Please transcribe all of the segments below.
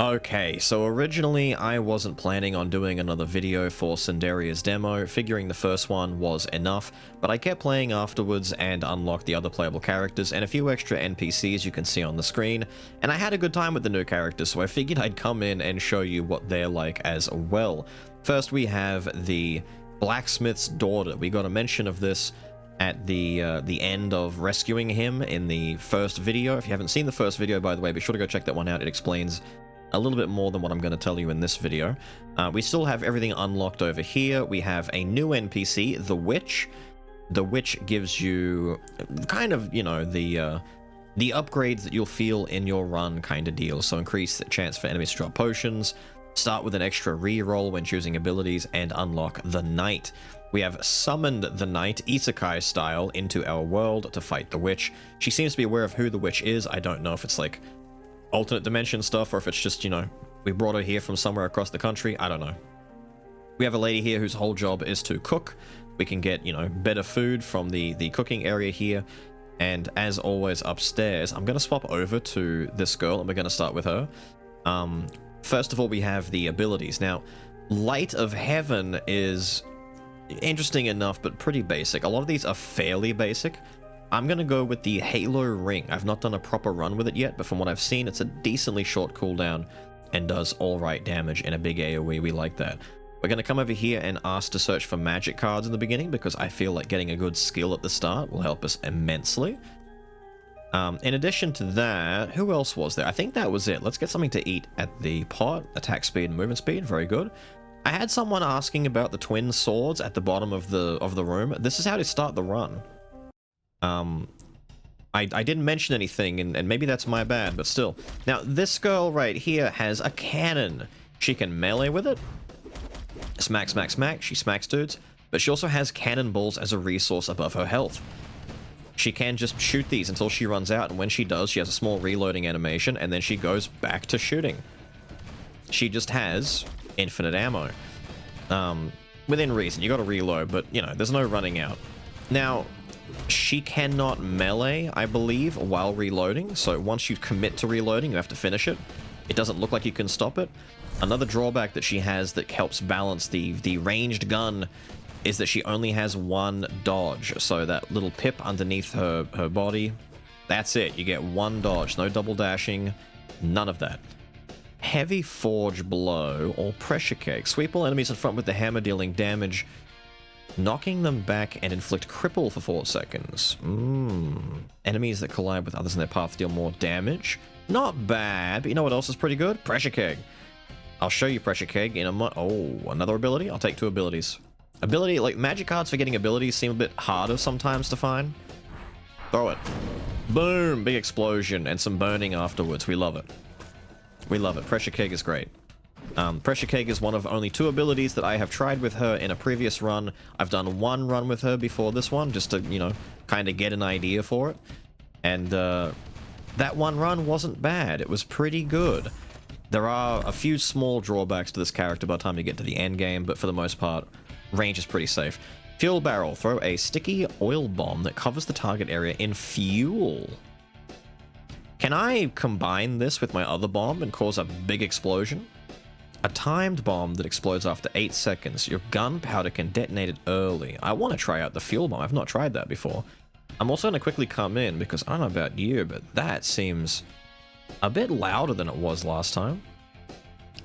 Okay, so originally I wasn't planning on doing another video for Cinderia's demo, figuring the first one was enough, but I kept playing afterwards and unlocked the other playable characters and a few extra NPCs you can see on the screen, and I had a good time with the new characters, so I figured I'd come in and show you what they're like as well. First we have the blacksmith's daughter. We got a mention of this at the end of rescuing him in the first video. If you haven't seen the first video, by the way, be sure to go check that one out. It explains a little bit more than what I'm going to tell you in this video. We still have everything unlocked over here. We have a new NPC, the Witch. The Witch gives you kind of, you know, the upgrades that you'll feel in your run kind of deal. So increase the chance for enemies to drop potions, start with an extra reroll when choosing abilities, and unlock the Knight. We have summoned the Knight, Isekai style, into our world to fight the Witch. She seems to be aware of who the Witch is. I don't know if it's like alternate dimension stuff, or if it's just, you know, we brought her here from somewhere across the country. I don't know. We have a lady here whose whole job is to cook. We can get, you know, better food from the cooking area here. And as always upstairs, I'm going to swap over to this girl, and we're going to start with her. First of all, we have the abilities. Now, Light of Heaven is interesting enough, but pretty basic. A lot of these are fairly basic. I'm going to go with the Halo Ring. I've not done a proper run with it yet, but from what I've seen, it's a decently short cooldown and does alright damage in a big AoE. We like that. We're going to come over here and ask to search for magic cards in the beginning, because I feel like getting a good skill at the start will help us immensely. In addition to that, who else was there? I think that was it. Let's get something to eat at the pot. Attack speed and movement speed. Very good. I had someone asking about the twin swords at the bottom of the room. This is how to start the run. I didn't mention anything, and maybe that's my bad, but still. Now, this girl right here has a cannon. She can melee with it. Smack, smack, smack. She smacks dudes. But she also has cannonballs as a resource above her health. She can just shoot these until she runs out, and when she does, she has a small reloading animation, and then she goes back to shooting. She just has infinite ammo. Within reason. You gotta reload, but, you know, there's no running out. Now, she cannot melee, I believe, while reloading. So once you commit to reloading, you have to finish it. It doesn't look like you can stop it. Another drawback that she has that helps balance the ranged gun is that she only has one dodge. So that little pip underneath her body, that's it. You get one dodge. No double dashing. None of that. Heavy Forge Blow or Pressure Cake. Sweep all enemies in front with the hammer, dealing damage, knocking them back, and inflict cripple for 4 seconds. Enemies that collide with others in their path deal more damage. Not bad, but you know what else is pretty good? Pressure Keg. I'll show you Pressure Keg in a oh, another ability? I'll take 2 abilities. Ability, like, magic cards for getting abilities seem a bit harder sometimes to find. Throw it. Boom! Big explosion and some burning afterwards. We love it. We love it. Pressure Keg is great. Pressure Keg is one of only 2 abilities that I have tried with her in a previous run. I've done 1 run with her before this one, just to, you know, kind of get an idea for it. And that 1 run wasn't bad. It was pretty good. There are a few small drawbacks to this character by the time you get to the end game, but for the most part, range is pretty safe. Fuel Barrel. Throw a sticky oil bomb that covers the target area in fuel. Can I combine this with my other bomb and cause a big explosion? A timed bomb that explodes after 8 seconds. Your gunpowder can detonate it early. I want to try out the fuel bomb. I've not tried that before. I'm also going to quickly come in because I don't know about you, but that seems a bit louder than it was last time.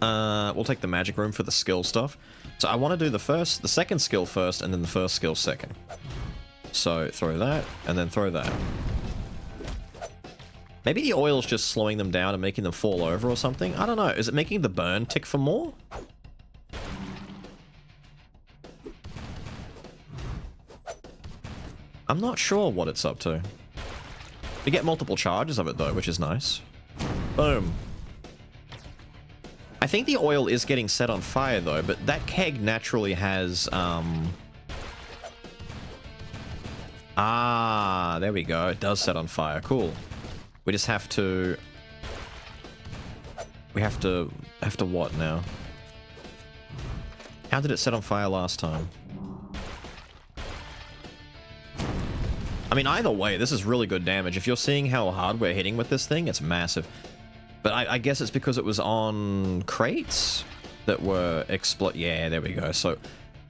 We'll take the magic room for the skill stuff. So I want to do the second skill first, and then the first skill second. So throw that, and then throw that. Maybe the oil's just slowing them down and making them fall over or something. I don't know. Is it making the burn tick for more? I'm not sure what it's up to. We get multiple charges of it though, which is nice. Boom. I think the oil is getting set on fire though, but that keg naturally has, ah, there we go. It does set on fire. Cool. We just have to... We have to what now? How did it set on fire last time? I mean, either way, this is really good damage. If you're seeing how hard we're hitting with this thing, it's massive. But I guess it's because it was on crates that were yeah, there we go. So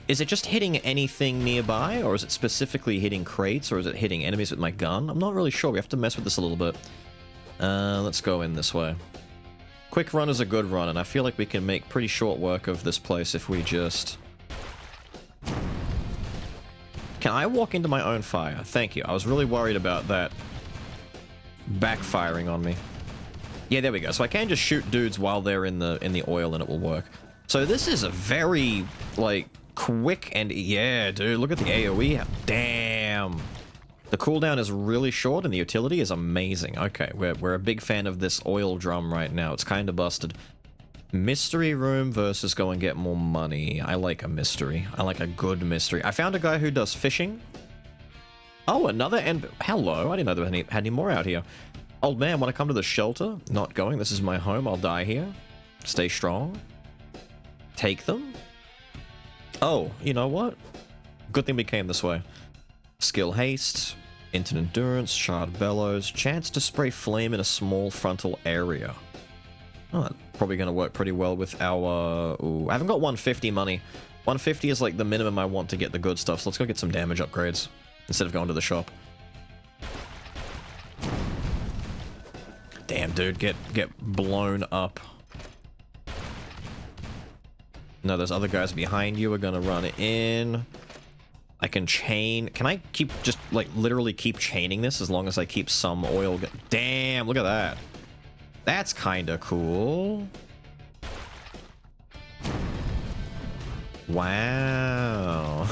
is it just hitting anything nearby, or is it specifically hitting crates, or is it hitting enemies with my gun? I'm not really sure. We have to mess with this a little bit. Let's go in this way. Quick run is a good run, and I feel like we can make pretty short work of this place if we just... Can I walk into my own fire? Thank you. I was really worried about that backfiring on me. Yeah, there we go. So I can just shoot dudes while they're in the oil, and it will work. So this is a very, like, quick and... Yeah, dude, look at the AoE. Damn. The cooldown is really short, and the utility is amazing. Okay, we're a big fan of this oil drum right now. It's kind of busted. Mystery room versus go and get more money. I like a mystery. I like a good mystery. I found a guy who does fishing. Oh, another end... Hello, I didn't know there had any more out here. Old man, want to come to the shelter? Not going. This is my home. I'll die here. Stay strong. Take them? Oh, you know what? Good thing we came this way. Skill haste, instant endurance, shard bellows, chance to spray flame in a small frontal area. Oh, that's probably going to work pretty well with our... Ooh, I haven't got 150 money. 150 is like the minimum I want to get the good stuff, so let's go get some damage upgrades instead of going to the shop. Damn, dude, get blown up. No, those other guys behind you are gonna run in. I can chain... Can I keep just, like, literally keep chaining this as long as I keep some oil... Damn, look at that. That's kinda cool. Wow.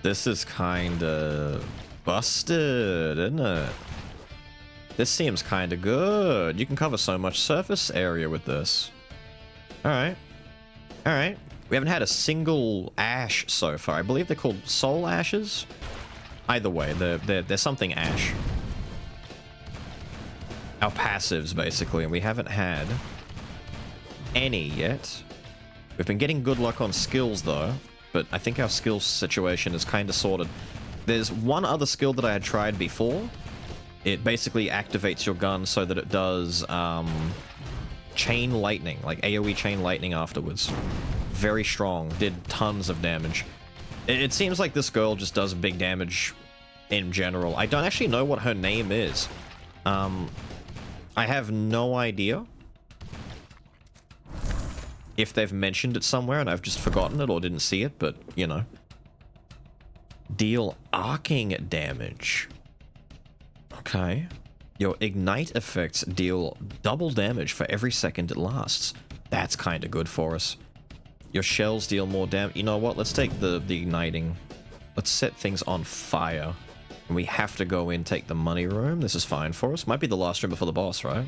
This is kinda busted, isn't it? This seems kinda good. You can cover so much surface area with this. Alright. Alright. We haven't had a single ash so far. I believe they're called soul ashes. Either way, they're something ash. Our passives, basically, and we haven't had any yet. We've been getting good luck on skills, though, but I think our skills situation is kind of sorted. There's one other skill that I had tried before. It basically activates your gun so that it does chain lightning, like AoE chain lightning afterwards. Very strong, did tons of damage. It seems like this girl just does big damage in general. I don't actually know what her name is. I have no idea if they've mentioned it somewhere and I've just forgotten it or didn't see it, but, you know. Deal arcing damage. Okay. Your ignite effects deal double damage for every second it lasts. That's kind of good for us. Your shells deal more damage. You know what? Let's take the igniting. Let's set things on fire. And we have to go in, take the money room. This is fine for us. Might be the last room before the boss, right?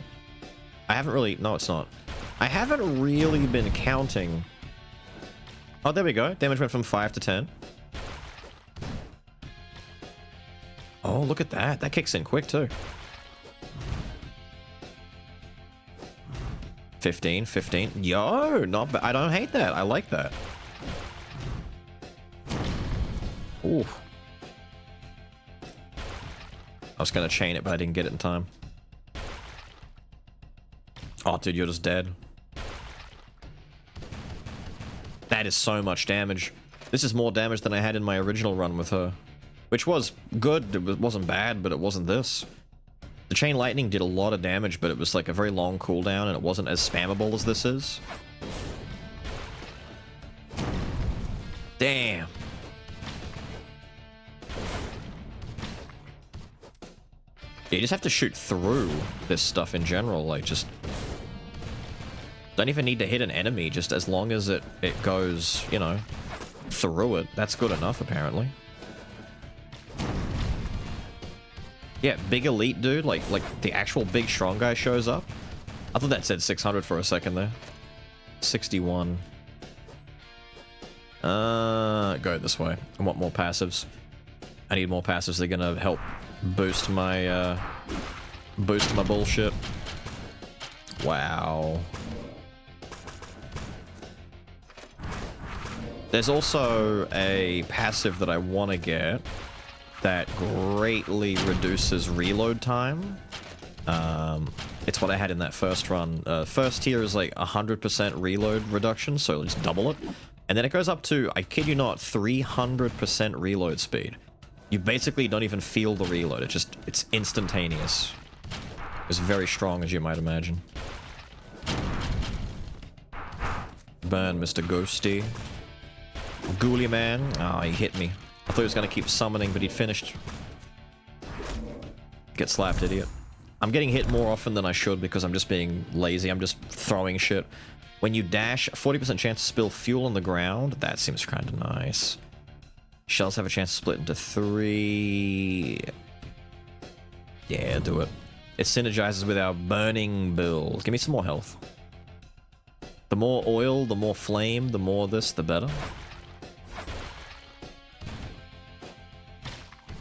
I haven't really... No, it's not. I haven't really been counting. Oh, there we go. Damage went from 5 to 10. Oh, look at that. That kicks in quick, too. 15, 15. Yo, not bad. I don't hate that. I like that. Ooh. I was going to chain it, but I didn't get it in time. Oh, dude, you're just dead. That is so much damage. This is more damage than I had in my original run with her. Which was good. It wasn't bad, but it wasn't this. The chain lightning did a lot of damage, but it was like a very long cooldown, and it wasn't as spammable as this is. Damn. You just have to shoot through this stuff in general, like just... Don't even need to hit an enemy, just as long as it goes, you know, through it. That's good enough, apparently. Yeah, big elite dude, like the actual big strong guy shows up. I thought that said 600 for a second there. 61. Go this way. I want more passives. I need more passives. They're gonna help boost my bullshit. Wow. There's also a passive that I want to get. that greatly reduces reload time. It's what I had in that first run. First tier is like 100% reload reduction, so just double it. And then it goes up to, I kid you not, 300% reload speed. You basically don't even feel the reload. It's instantaneous. It's very strong, as you might imagine. Burn, Mr. Ghosty. Ghoulie man. Ah, he hit me. I thought he was going to keep summoning, but he'd finished. Get slapped, idiot. I'm getting hit more often than I should because I'm just being lazy. I'm just throwing shit. When you dash, 40% chance to spill fuel on the ground. That seems kind of nice. Shells have a chance to split into 3. Yeah, do it. It synergizes with our burning Beelz. Give me some more health. The more oil, the more flame, the more this, the better.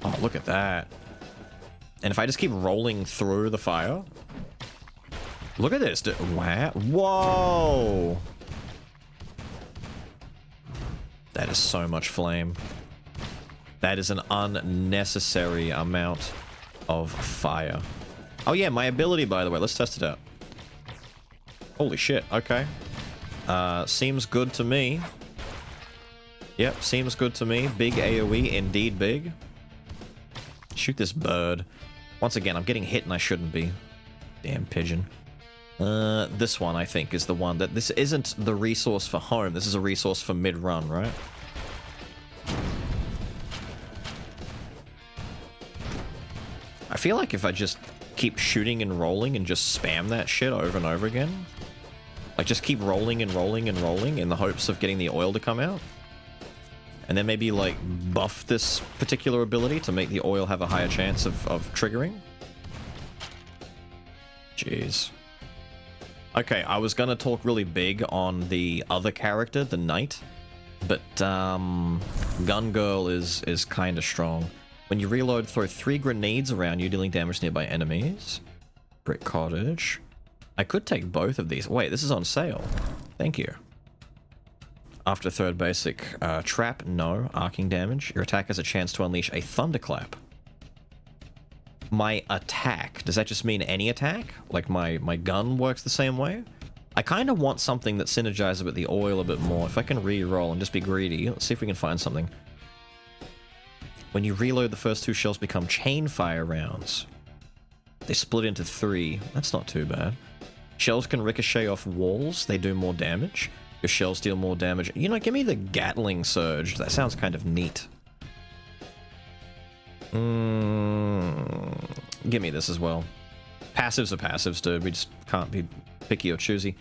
Oh, look at that. And if I just keep rolling through the fire... Look at this, dude. Wow. Whoa! That is so much flame. That is an unnecessary amount of fire. Oh yeah, my ability, by the way. Let's test it out. Holy shit, okay. Seems good to me. Yep, seems good to me. Big AoE, indeed big. Shoot this bird. Once again, I'm getting hit and I shouldn't be. Damn pigeon. This one, I think, is the one that... This isn't the resource for home. This is a resource for mid-run, right? I feel like if I just keep shooting and rolling and just spam that shit over and over again... Like, just keep rolling and rolling and rolling in the hopes of getting the oil to come out. And then maybe, like, buff this particular ability to make the oil have a higher chance of triggering. Jeez. Okay, I was gonna talk really big on the other character, the Knight. But, Gun Girl is kind of strong. When you reload, throw 3 grenades around you, dealing damage to nearby enemies. Brick Cottage. I could take both of these. Wait, this is on sale. Thank you. After third basic, trap, no. Arcing damage. Your attack has a chance to unleash a thunderclap. My attack, does that just mean any attack? Like my gun works the same way? I kind of want something that synergizes with the oil a bit more. If I can re-roll and just be greedy, let's see if we can find something. When you reload, the first 2 shells become chain fire rounds. They split into 3. That's not too bad. Shells can ricochet off walls. They do more damage. Your shells deal more damage. You know, give me the Gatling Surge. That sounds kind of neat. Give me this as well. Passives are passives, dude. We just can't be picky or choosy.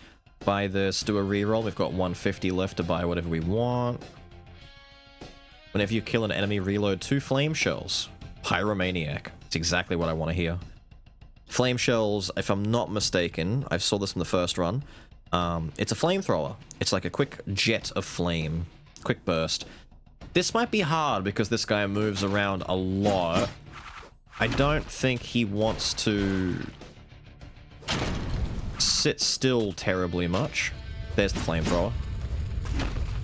Buy this, do a reroll. We've got 150 left to buy whatever we want. Whenever you kill an enemy, reload 2 flame shells. Pyromaniac. It's exactly what I want to hear. Flame shells, if I'm not mistaken, I saw this in the first run. It's a flamethrower. It's like a quick jet of flame. Quick burst. This might be hard because this guy moves around a lot. I don't think he wants to sit still terribly much. There's the flamethrower.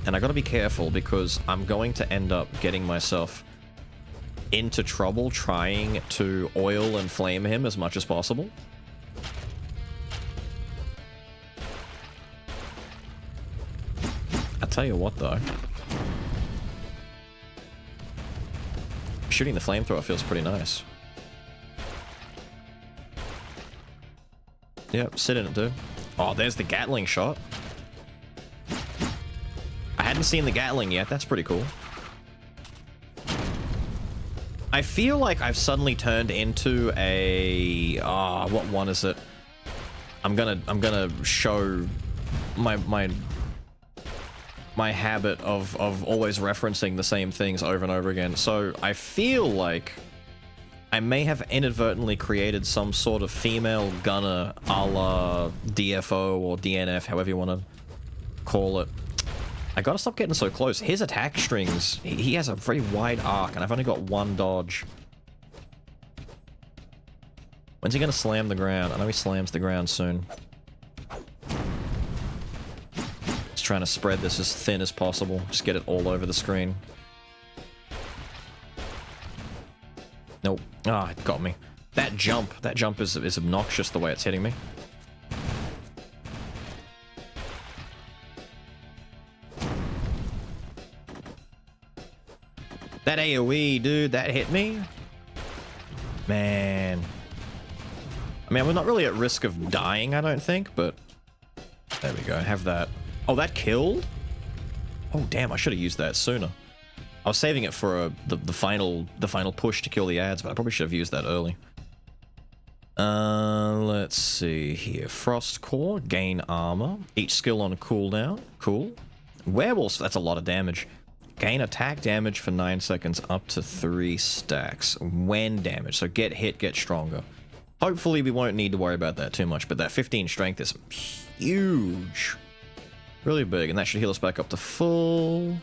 And I gotta be careful because I'm going to end up getting myself into trouble trying to oil and flame him as much as possible. I'll tell you what though. Shooting the flamethrower feels pretty nice. Yep, sit in it, dude. Oh, there's the Gatling shot. I hadn't seen the Gatling yet. That's pretty cool. I feel like I've suddenly turned into a... what one is it? I'm gonna show my habit of always referencing the same things over and over again. So I feel like I may have inadvertently created some sort of female gunner a la DFO or DNF, however you want to call it. I gotta stop getting so close. His attack strings, he has a very wide arc, and I've only got 1 dodge. When's he gonna slam the ground? I know he slams the ground soon. Just trying to spread this as thin as possible. Just get it all over the screen. Nope. Ah, it got me. That jump is obnoxious the way it's hitting me. That AoE, dude, that hit me. Man. I mean, we're not really at risk of dying, I don't think, but there we go. Have that. Oh, that killed? Oh, damn, I should have used that sooner. I was saving it for the final push to kill the ads, but I probably should have used that early. Let's see here. Frost Core, gain armor. Each skill on cooldown. Cool. Werewolves, that's a lot of damage. Gain attack damage for 9 seconds up to 3 stacks when damaged. So get hit, get stronger. Hopefully we won't need to worry about that too much, but that 15 strength is huge. Really big, and that should heal us back up to full.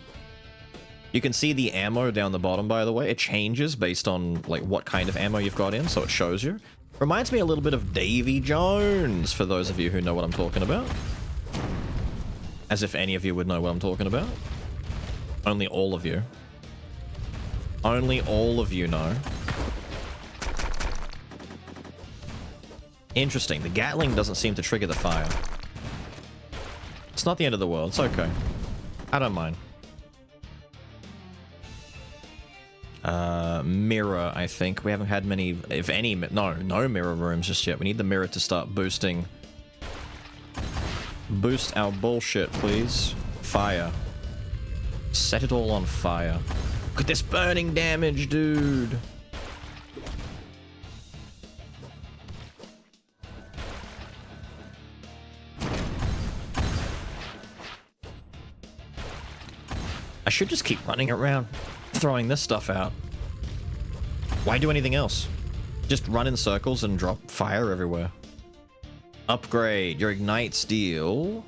You can see the ammo down the bottom, by the way. It changes based on like what kind of ammo you've got in, so it shows you. Reminds me a little bit of Davy Jones, for those of you who know what I'm talking about. As if any of you would know what I'm talking about. Only all of you. Only all of you know. Interesting. The Gatling doesn't seem to trigger the fire. It's not the end of the world. It's okay. I don't mind. Mirror, I think. We haven't had many, if any, no mirror rooms just yet. We need the mirror to start boosting. Boost our bullshit, please. Fire. Set it all on fire. Look at this burning damage, dude. I should just keep running around, throwing this stuff out. Why do anything else? Just run in circles and drop fire everywhere. Upgrade. Your ignites deal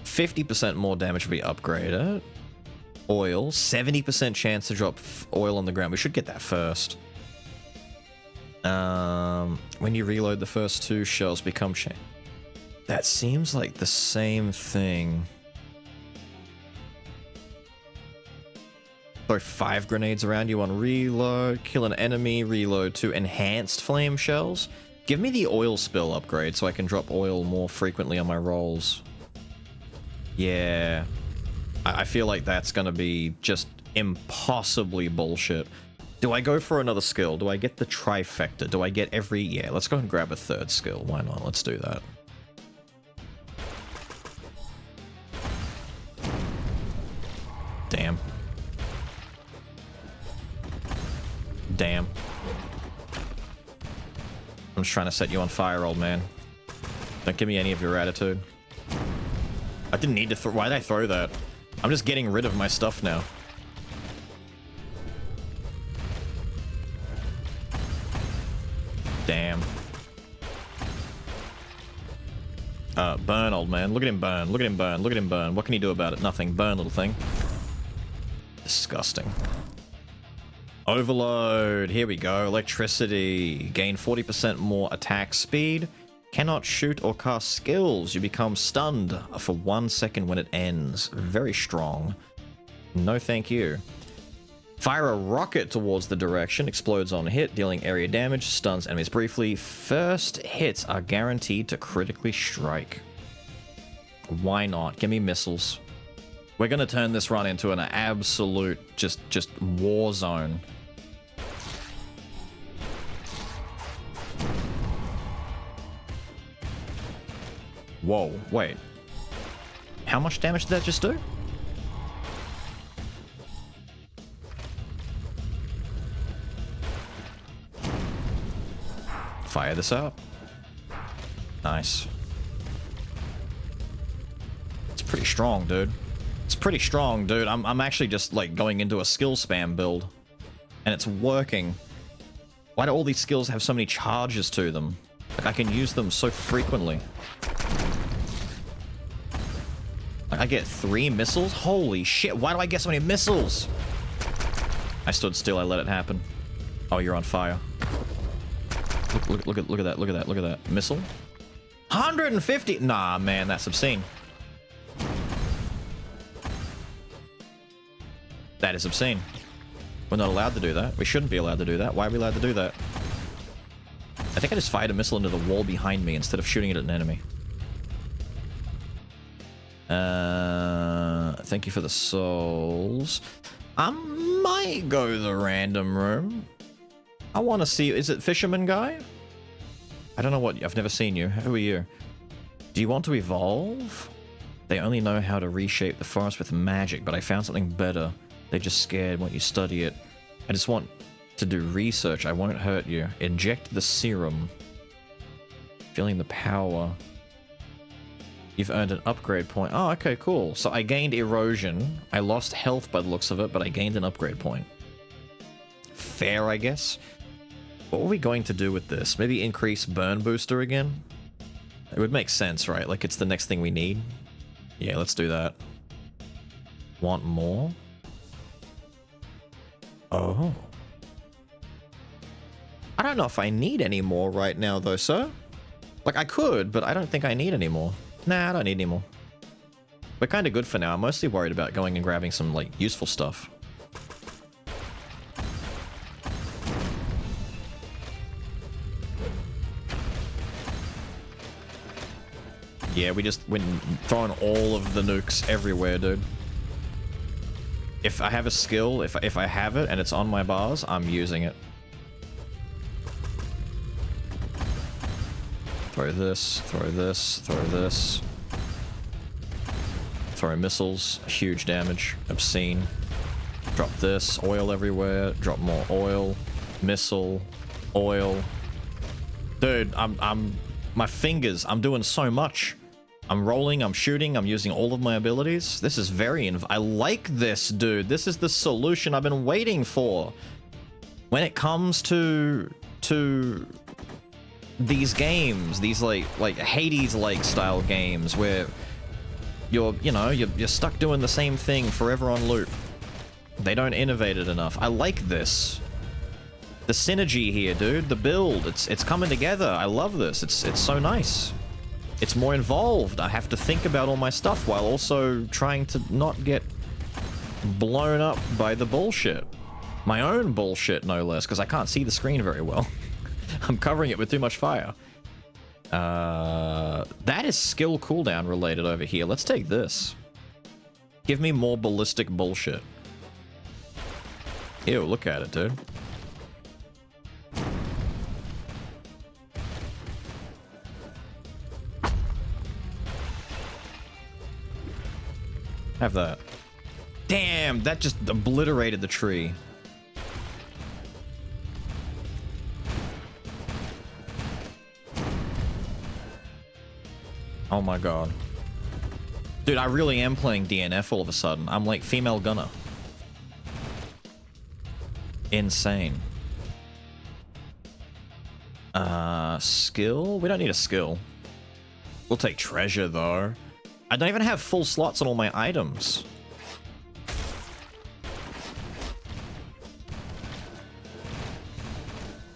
50% more damage will be upgraded. Oil. 70% chance to drop oil on the ground. We should get that first. When you reload, the first 2 shells become chain. That seems like the same thing. Throw 5 grenades around you on reload. Kill an enemy. Reload 2 enhanced flame shells. Give me the oil spill upgrade so I can drop oil more frequently on my rolls. Yeah. I feel like that's gonna be just impossibly bullshit. Do I go for another skill? Do I get the trifecta? Do I get every... Yeah, let's go and grab a 3rd skill. Why not? Let's do that. Damn. Damn. I'm just trying to set you on fire, old man. Don't give me any of your attitude. I didn't need to throw... Why did I throw that? I'm just getting rid of my stuff now. Damn. Burn, old man. Look at him burn. Look at him burn. Look at him burn. What can he do about it? Nothing. Burn, little thing. Disgusting. Overload. Here we go. Electricity. Gain 40% more attack speed. Cannot shoot or cast skills. You become stunned for 1 second when it ends. Very strong. No thank you. Fire a rocket towards the direction. Explodes on hit, dealing area damage. Stuns enemies briefly. First hits are guaranteed to critically strike. Why not? Give me missiles. We're going to turn this run into an absolute just war zone. Whoa, wait. How much damage did that just do? Fire this up. Nice. It's pretty strong, dude. It's pretty strong, dude. I'm actually just, like, going into a skill spam build. And it's working. Why do all these skills have so many charges to them? Like, I can use them so frequently. Like, I get 3 missiles? Holy shit, why do I get so many missiles? I stood still, I let it happen. Oh, you're on fire. Look at that. Missile? 150? Nah, man, that's obscene. That is obscene. We're not allowed to do that. We shouldn't be allowed to do that. Why are we allowed to do that? I think I just fired a missile into the wall behind me instead of shooting it at an enemy. Thank you for the souls. I might go the random room. I want to see... Is it Fisherman Guy? I don't know what... I've never seen you. Who are you? Do you want to evolve? They only know how to reshape the forest with magic, but I found something better. They're just scared when you study it. I just want to do research. I won't hurt you. Inject the serum. Feeling the power. You've earned an upgrade point. Oh, okay, cool. So I gained erosion. I lost health by the looks of it, but I gained an upgrade point. Fair, I guess. What were we going to do with this? Maybe increase burn booster again? It would make sense, right? Like, it's the next thing we need. Yeah, let's do that. Want more? Oh. I don't know if I need any more right now, though, sir. Like, I could, but I don't think I need any more. Nah, I don't need any more. We're kind of good for now. I'm mostly worried about going and grabbing some, like, useful stuff. Yeah, we just went throwing all of the nukes everywhere, dude. If I have a skill, if I have it and it's on my bars, I'm using it. Throw this, throw this, throw this. Throw missiles, huge damage, obscene. Drop this, oil everywhere, drop more oil, missile, oil. Dude, my fingers, I'm doing so much. I'm rolling, I'm shooting, I'm using all of my abilities. This is very I like this, dude. This is the solution I've been waiting for. When it comes to these games, these like Hades-like style games where you're stuck doing the same thing forever on loop. They don't innovate it enough. I like this. The synergy here, dude. The build, it's coming together. I love this. It's so nice. It's more involved. I have to think about all my stuff while also trying to not get blown up by the bullshit. My own bullshit, no less, because I can't see the screen very well. I'm covering it with too much fire. That is skill cooldown related over here. Let's take this. Give me more ballistic bullshit. Ew, look at it, dude. Have that. Damn, that just obliterated the tree. Oh my god. Dude, I really am playing DNF all of a sudden. I'm like female gunner. Insane. Skill? We don't need a skill. We'll take treasure though. I don't even have full slots on all my items.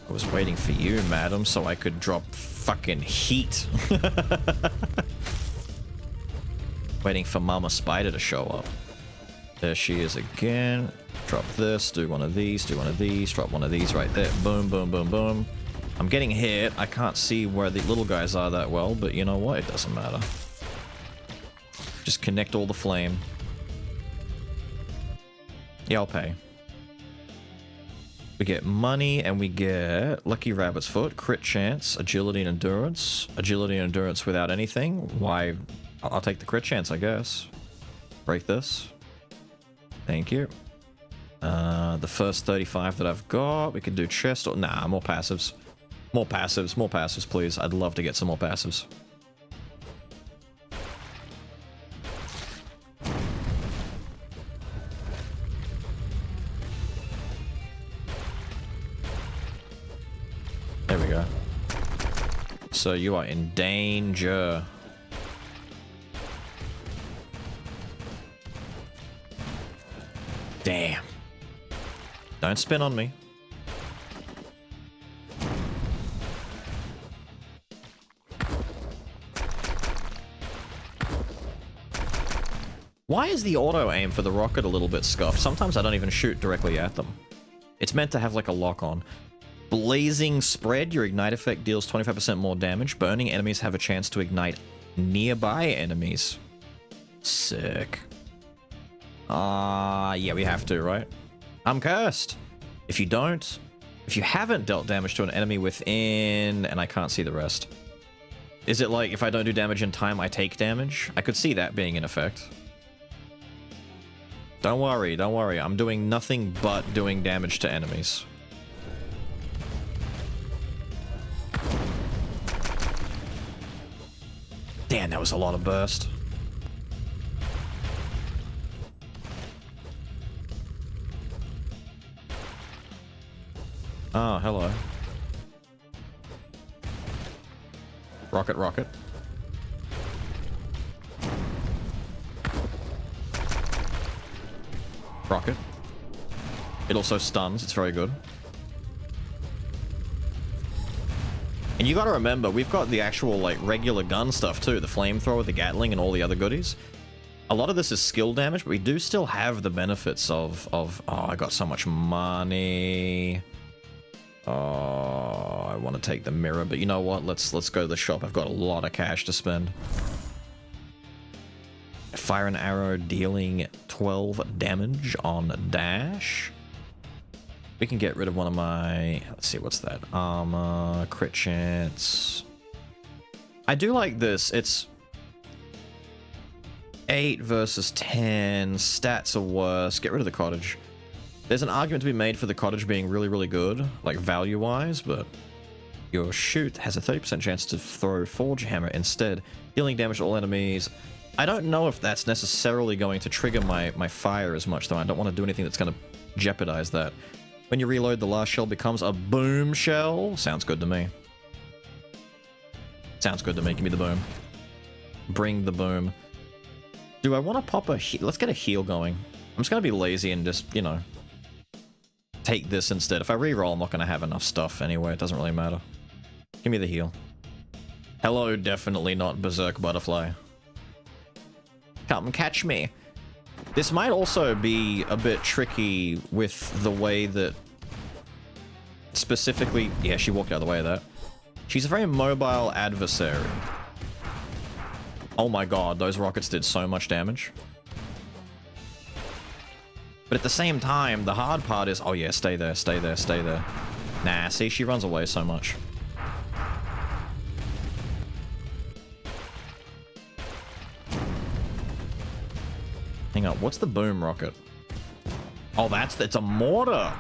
I was waiting for you, madam, so I could drop fucking heat. Waiting for Mama Spider to show up. There she is again. Drop this, do one of these, do one of these, drop one of these right there. Boom, boom, boom, boom. I'm getting hit. I can't see where the little guys are that well, but you know what? It doesn't matter. Just connect all the flame. Yeah, I'll pay. We get money and we get Lucky Rabbit's Foot, crit chance, agility and endurance. Agility and endurance without anything. Why? I'll take the crit chance, I guess. Break this. Thank you. The first 35 that I've got, we can do chest or... Nah, more passives. More passives, please. I'd love to get some more passives. There we go. So you are in danger. Damn. Don't spin on me. Why is the auto aim for the rocket a little bit scuffed? Sometimes I don't even shoot directly at them. It's meant to have like a lock on. Blazing Spread, your ignite effect deals 25% more damage. Burning enemies have a chance to ignite nearby enemies. Sick. Yeah, we have to, right? I'm cursed. If you haven't dealt damage to an enemy within, and I can't see the rest. Is it like if I don't do damage in time, I take damage? I could see that being in effect. Don't worry, don't worry. I'm doing nothing but doing damage to enemies. Damn, that was a lot of burst. Oh, hello. Rocket, rocket. Rocket. It also stuns, it's very good. And you gotta remember, we've got the actual, like, regular gun stuff too. The flamethrower, the Gatling, and all the other goodies. A lot of this is skill damage, but we do still have the benefits of oh, I got so much money. Oh, I want to take the mirror, but you know what? Let's go to the shop. I've got a lot of cash to spend. Fire an arrow dealing 12 damage on dash. We can get rid of one of my... Let's see, what's that? Armor, crit chance. I do like this. It's 8 versus 10. Stats are worse. Get rid of the cottage. There's an argument to be made for the cottage being really, really good, like value-wise, but your shoot has a 30% chance to throw Forge Hammer instead, dealing damage to all enemies. I don't know if that's necessarily going to trigger my fire as much, though. I don't want to do anything that's going to jeopardize that. When you reload, the last shell becomes a boom shell. Sounds good to me. Sounds good to me. Give me the boom. Bring the boom. Do I want to pop a heal? Let's get a heal going. I'm just going to be lazy and just, you know, take this instead. If I reroll, I'm not going to have enough stuff anyway. It doesn't really matter. Give me the heal. Hello, definitely not Berserk Butterfly. Come catch me. This might also be a bit tricky with the way that... Specifically... Yeah, she walked out of the way of that. She's a very mobile adversary. Oh my god, those rockets did so much damage. But at the same time, the hard part is... Oh yeah, stay there, stay there, stay there. Nah, see, she runs away so much. Hang on, what's the boom rocket? Oh, it's a mortar!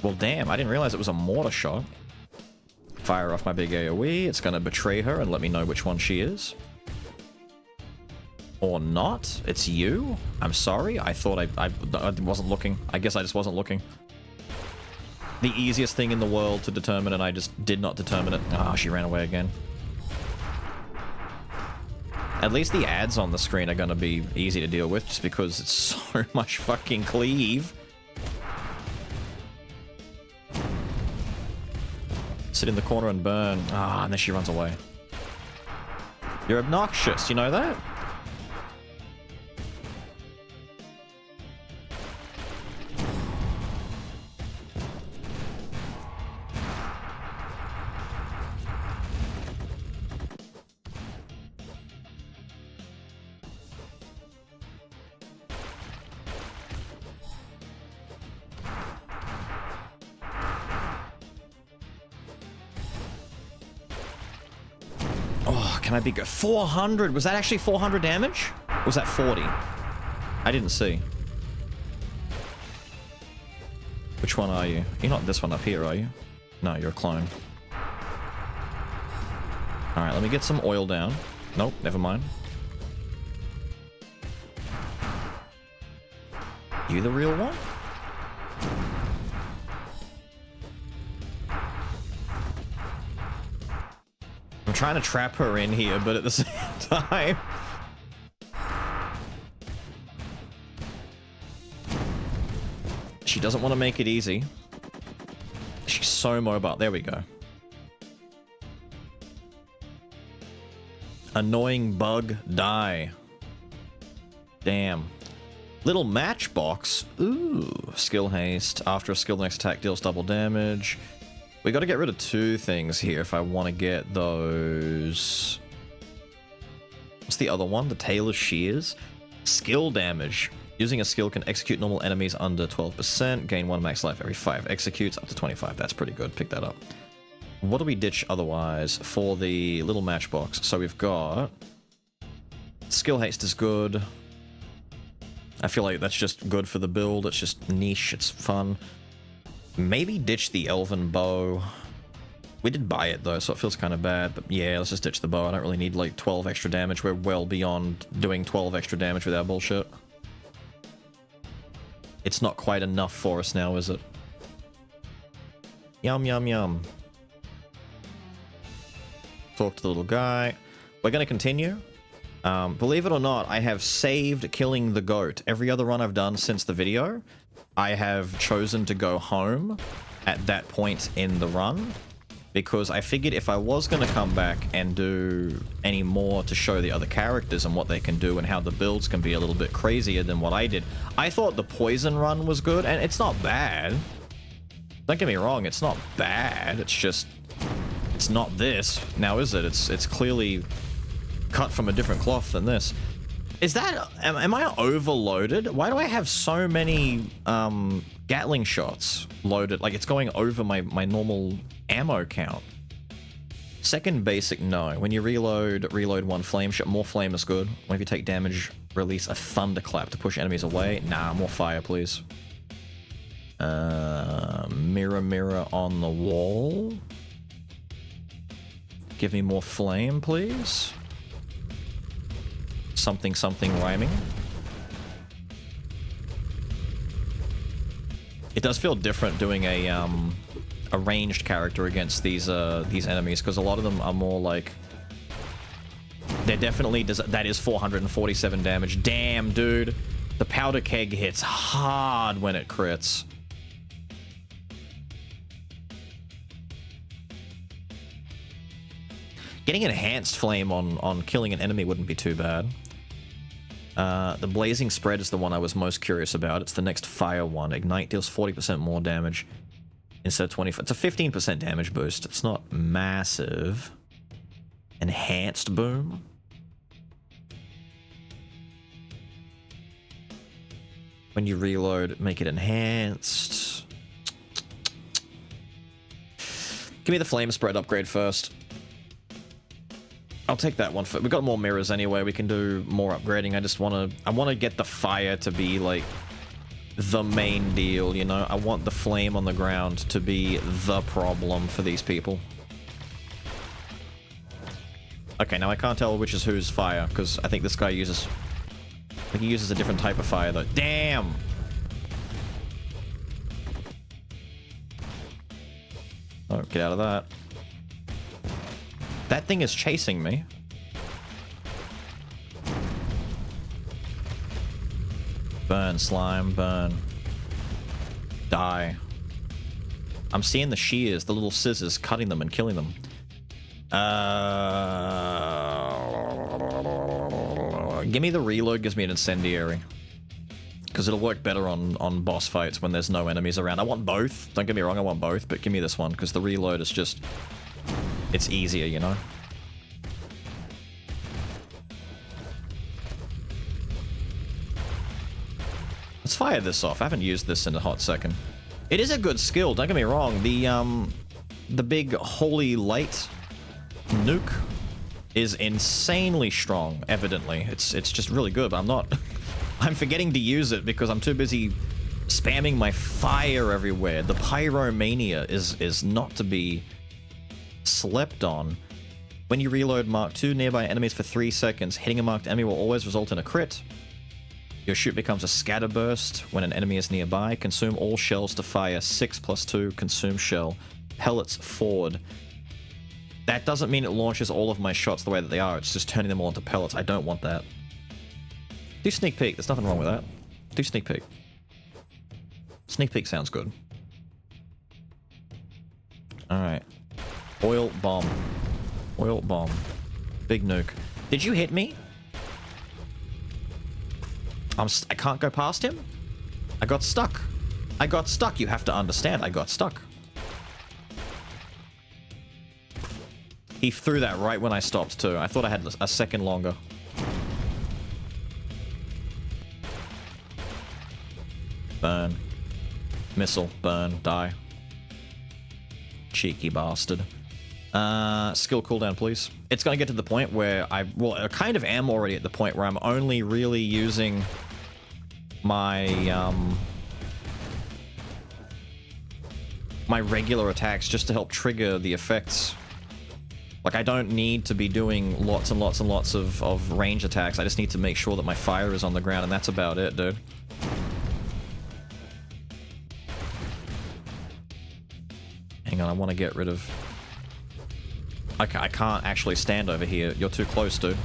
Well, damn, I didn't realize it was a mortar shot. Fire off my big AoE, it's gonna betray her and let me know which one she is. Or not. It's you? I'm sorry, I thought I wasn't looking. I guess I just wasn't looking. The easiest thing in the world to determine, and I just did not determine it. Ah, she ran away again. At least the ads on the screen are gonna be easy to deal with, just because it's so much fucking cleave. Sit in the corner and burn. Ah, and then she runs away. You're obnoxious, you know that? Can I be good? 400? Was that actually 400 damage? Or was that 40? I didn't see. Which one are you? You're not this one up here, are you? No, you're a clone. Alright, let me get some oil down. Nope, never mind. You the real one? I'm trying to trap her in here, but at the same time... She doesn't want to make it easy. She's so mobile. There we go. Annoying bug, die. Damn. Little matchbox. Ooh, skill haste. After a skill, the next attack deals double damage. We got to get rid of two things here if I want to get those. What's the other one? The Tailor's Shears. Skill damage. Using a skill can execute normal enemies under 12%. Gain 1 max life every 5 executes up to 25. That's pretty good. Pick that up. What do we ditch otherwise for the little matchbox? So we've got... Skill haste is good. I feel like that's just good for the build. It's just niche. It's fun. Maybe ditch the elven bow. We did buy it though, so it feels kind of bad. But yeah, let's just ditch the bow. I don't really need like 12 extra damage. We're well beyond doing 12 extra damage with our bullshit. It's not quite enough for us now, is it? Yum, yum, yum. Talk to the little guy. We're going to continue. Believe it or not, I have saved killing the goat. Every other run I've done since the video, I have chosen to go home at that point in the run, because I figured if I was going to come back and do any more to show the other characters and what they can do and how the builds can be a little bit crazier than what I did. I thought the poison run was good, and it's not bad. Don't get me wrong, it's not bad. It's just, it's not this. Now is it? It's clearly cut from a different cloth than this. Is that... Am I overloaded? Why do I have so many Gatling shots loaded? Like, it's going over my normal ammo count. Second basic, no. When you reload 1 flame shot. More flame is good. When you take damage, release a thunderclap to push enemies away. Nah, more fire, please. Mirror, mirror on the wall. Give me more flame, please. Something, something rhyming. It does feel different doing a ranged character against these enemies, because a lot of them are more like... They're definitely... That is 447 damage. Damn, dude. The powder keg hits hard when it crits. Getting enhanced flame on killing an enemy wouldn't be too bad. The blazing spread is the one I was most curious about. It's the next fire one. Ignite deals 40% more damage instead of 25. It's a 15% damage boost. It's not massive. Enhanced boom. When you reload, make it enhanced. Give me the flame spread upgrade first. I'll take that one. We've got more mirrors anyway. We can do more upgrading. I want to get the fire to be like the main deal, you know? I want the flame on the ground to be the problem for these people. Okay, now I can't tell which is whose fire, because I think this guy uses... I think he uses a different type of fire, though. Damn! Oh, get out of that. That thing is chasing me. Burn, slime, burn. Die. I'm seeing the shears, the little scissors, cutting them and killing them. Give me the reload, gives me an incendiary. Because it'll work better on boss fights when there's no enemies around. I want both. Don't get me wrong, I want both, but give me this one, because the reload is just... It's easier, you know? Let's fire this off. I haven't used this in a hot second. It is a good skill, don't get me wrong. The big holy light nuke is insanely strong, evidently. It's just really good, but I'm not... I'm forgetting to use it because I'm too busy spamming my fire everywhere. The Pyromaniac is not to be slept on. When you reload Mark II nearby enemies for 3 seconds, hitting a marked enemy will always result in a crit. Your shoot becomes a scatter burst when an enemy is nearby. Consume all shells to fire. 6 + 2. Consume shell. Pellets forward. That doesn't mean it launches all of my shots the way that they are. It's just turning them all into pellets. I don't want that. Do sneak peek. There's nothing wrong with that. Do sneak peek. Sneak peek sounds good. Alright. Oil bomb. Oil bomb. Big nuke. Did you hit me? I can't go past him? I got stuck. I got stuck. You have to understand, I got stuck. He threw that right when I stopped, too. I thought I had a second longer. Burn. Missile. Burn. Die. Cheeky bastard. Skill cooldown, please. It's gonna get to the point where I kind of am already at the point where I'm only really using my, my regular attacks just to help trigger the effects. Like, I don't need to be doing lots and lots and lots of range attacks. I just need to make sure that my fire is on the ground, and that's about it, dude. Hang on, I want to get rid of... Okay, I can't actually stand over here. You're too close, dude.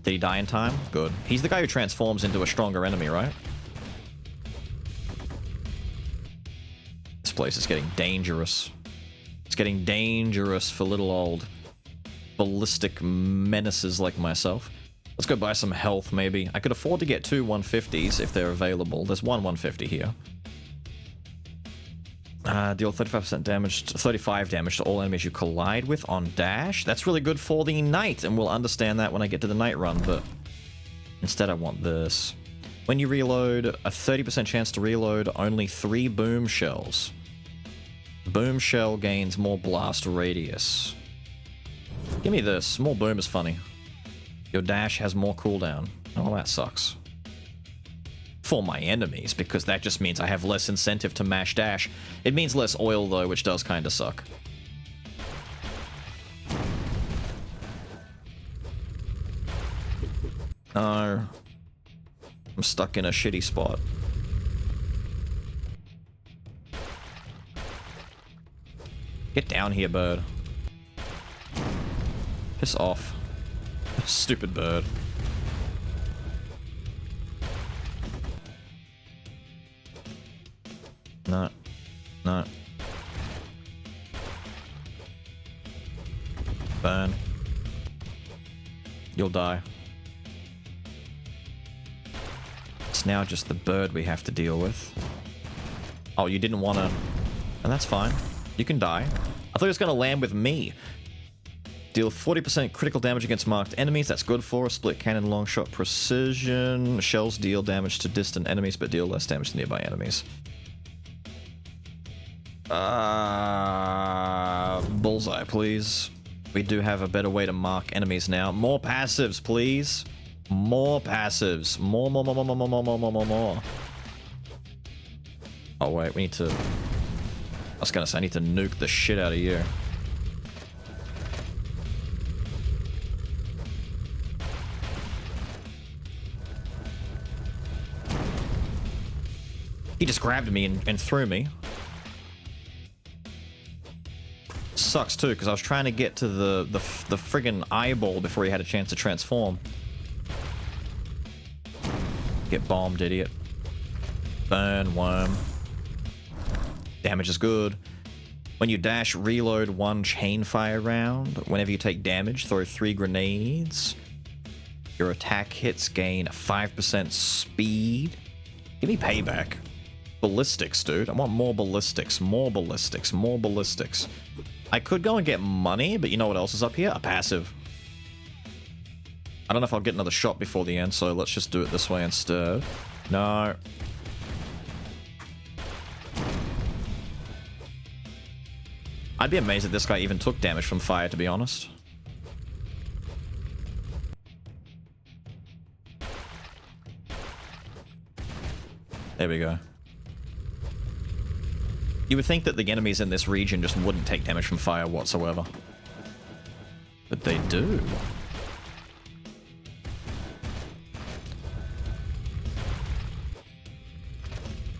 Did he die in time? Good. He's the guy who transforms into a stronger enemy, right? This place is getting dangerous. It's getting dangerous for little old ballistic menaces like myself. Let's go buy some health, maybe. I could afford to get 2 150s if they're available. There's one 150 here. Deal 35% damage, 35 damage to all enemies you collide with on dash. That's really good for the night, and we'll understand that when I get to the night run, but instead I want this. When you reload, a 30% chance to reload, only 3 boom shells. Boom shell gains more blast radius. Give me this. More boom is funny. Your dash has more cooldown. Oh, that sucks. For my enemies, because that just means I have less incentive to mash dash. It means less oil, though, which does kind of suck. No. I'm stuck in a shitty spot. Get down here, bird. Piss off. Stupid bird. No. No. Burn. You'll die. It's now just the bird we have to deal with. Oh, you didn't want to... And that's fine. You can die. I thought he was going to land with me. Deal 40% critical damage against marked enemies. That's good for a split cannon long shot precision. Shells deal damage to distant enemies, but deal less damage to nearby enemies. Bullseye, please. We do have a better way to mark enemies now. More passives, please. More passives. More. Oh, wait, we need to... I was gonna say, I need to nuke the shit out of you. He just grabbed me and threw me. Sucks too, because I was trying to get to the friggin' eyeball before he had a chance to transform. Get bombed, idiot. Burn, worm. Damage is good. When you dash, reload 1 chain fire round. Whenever you take damage, throw 3 grenades. Your attack hits gain 5% speed. Give me payback. Ballistics, dude. I want more ballistics. More ballistics. More ballistics. I could go and get money, but you know what else is up here? A passive. I don't know if I'll get another shot before the end, so let's just do it this way instead. No. I'd be amazed if this guy even took damage from fire, to be honest. There we go. You would think that the enemies in this region just wouldn't take damage from fire whatsoever. But they do.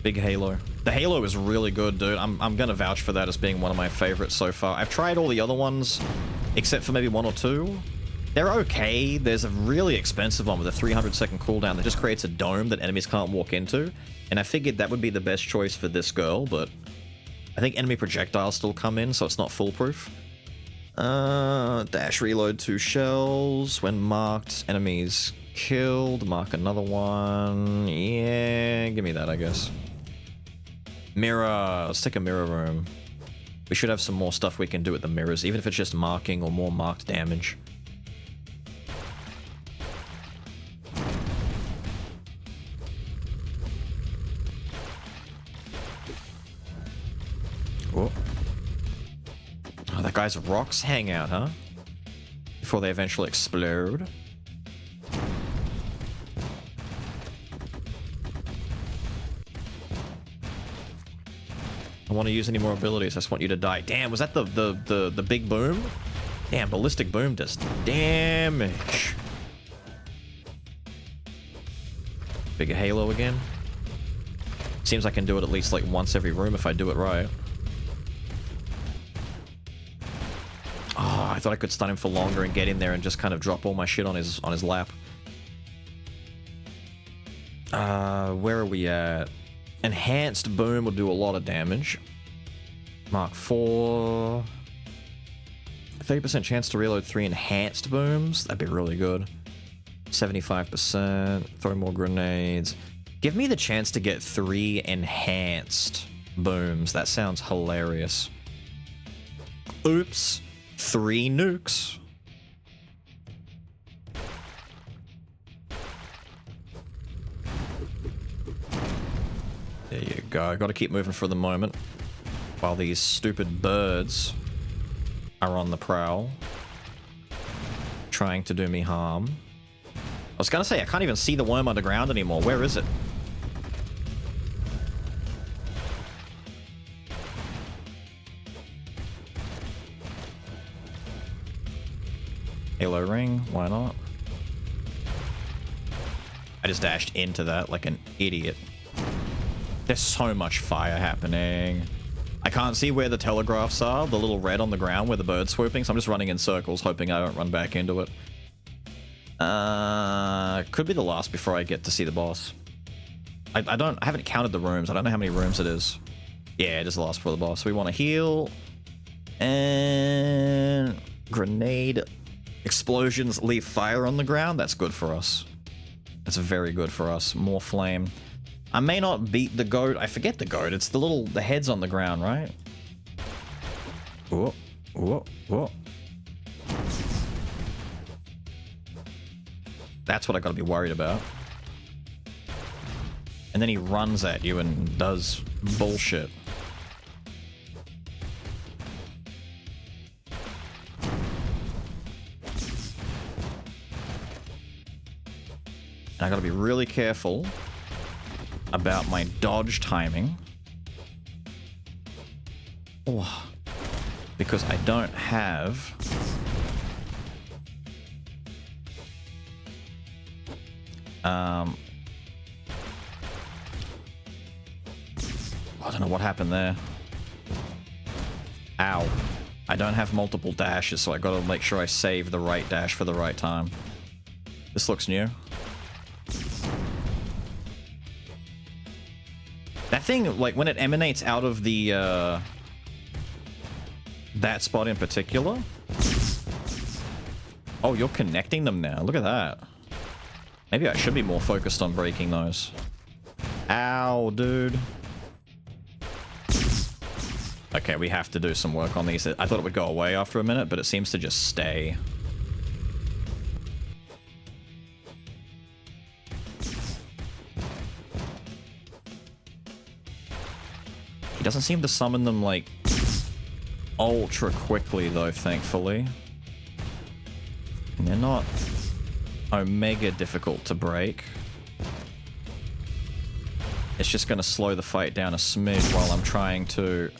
Big Halo. The Halo is really good, dude. I'm gonna vouch for that as being one of my favorites so far. I've tried all the other ones, except for maybe 1 or 2. They're okay. There's a really expensive one with a 300-second cooldown that just creates a dome that enemies can't walk into. And I figured that would be the best choice for this girl, but... I think enemy projectiles still come in, so it's not foolproof. Dash reload 2 shells. When marked, enemies killed. Mark another one. Yeah, give me that, I guess. Mirror. Let's take a mirror room. We should have some more stuff we can do with the mirrors, even if it's just marking or more marked damage. Whoa. Oh, that guy's rocks hang out, huh? Before they eventually explode. I want to use any more abilities. I just want you to die. Damn, was that the big boom? Damn, ballistic boom does damage. Big halo again. Seems I can do it at least like once every room if I do it right. Oh, I thought I could stun him for longer and get in there and just kind of drop all my shit on his lap. Where are we at? Enhanced boom will do a lot of damage. Mark 4. 30% chance to reload 3 enhanced booms. That'd be really good. 75%. Throw more grenades. Give me the chance to get 3 enhanced booms. That sounds hilarious. Oops. 3 nukes. There you go. Got to keep moving for the moment while these stupid birds are on the prowl, trying to do me harm. I was gonna say, I can't even see the worm underground anymore. Where is it? Halo ring, why not? I just dashed into that like an idiot. There's so much fire happening. I can't see where the telegraphs are, the little red on the ground where the bird's swooping, so I'm just running in circles, hoping I don't run back into it. Could be the last before I get to see the boss. I haven't counted the rooms. I don't know how many rooms it is. Yeah, it is the last before the boss. We want to heal. And grenade. Explosions leave fire on the ground. That's good for us. That's very good for us. More flame. I may not beat the goat. I forget the goat. It's the heads on the ground, right? Whoa, whoa, whoa. That's what I gotta be worried about. And then he runs at you and does bullshit. And I gotta be really careful about my dodge timing. Oh, because I don't have I don't know what happened there. Ow. I don't have multiple dashes, so I gotta make sure I save the right dash for the right time. This looks new. That thing, like, when it emanates out of the, that spot in particular. Oh, you're connecting them now. Look at that. Maybe I should be more focused on breaking those. Ow, dude. Okay, we have to do some work on these. I thought it would go away after a minute, but it seems to just stay. He doesn't seem to summon them, like, ultra quickly, though, thankfully. And they're not omega difficult to break. It's just going to slow the fight down a smidge while I'm trying to...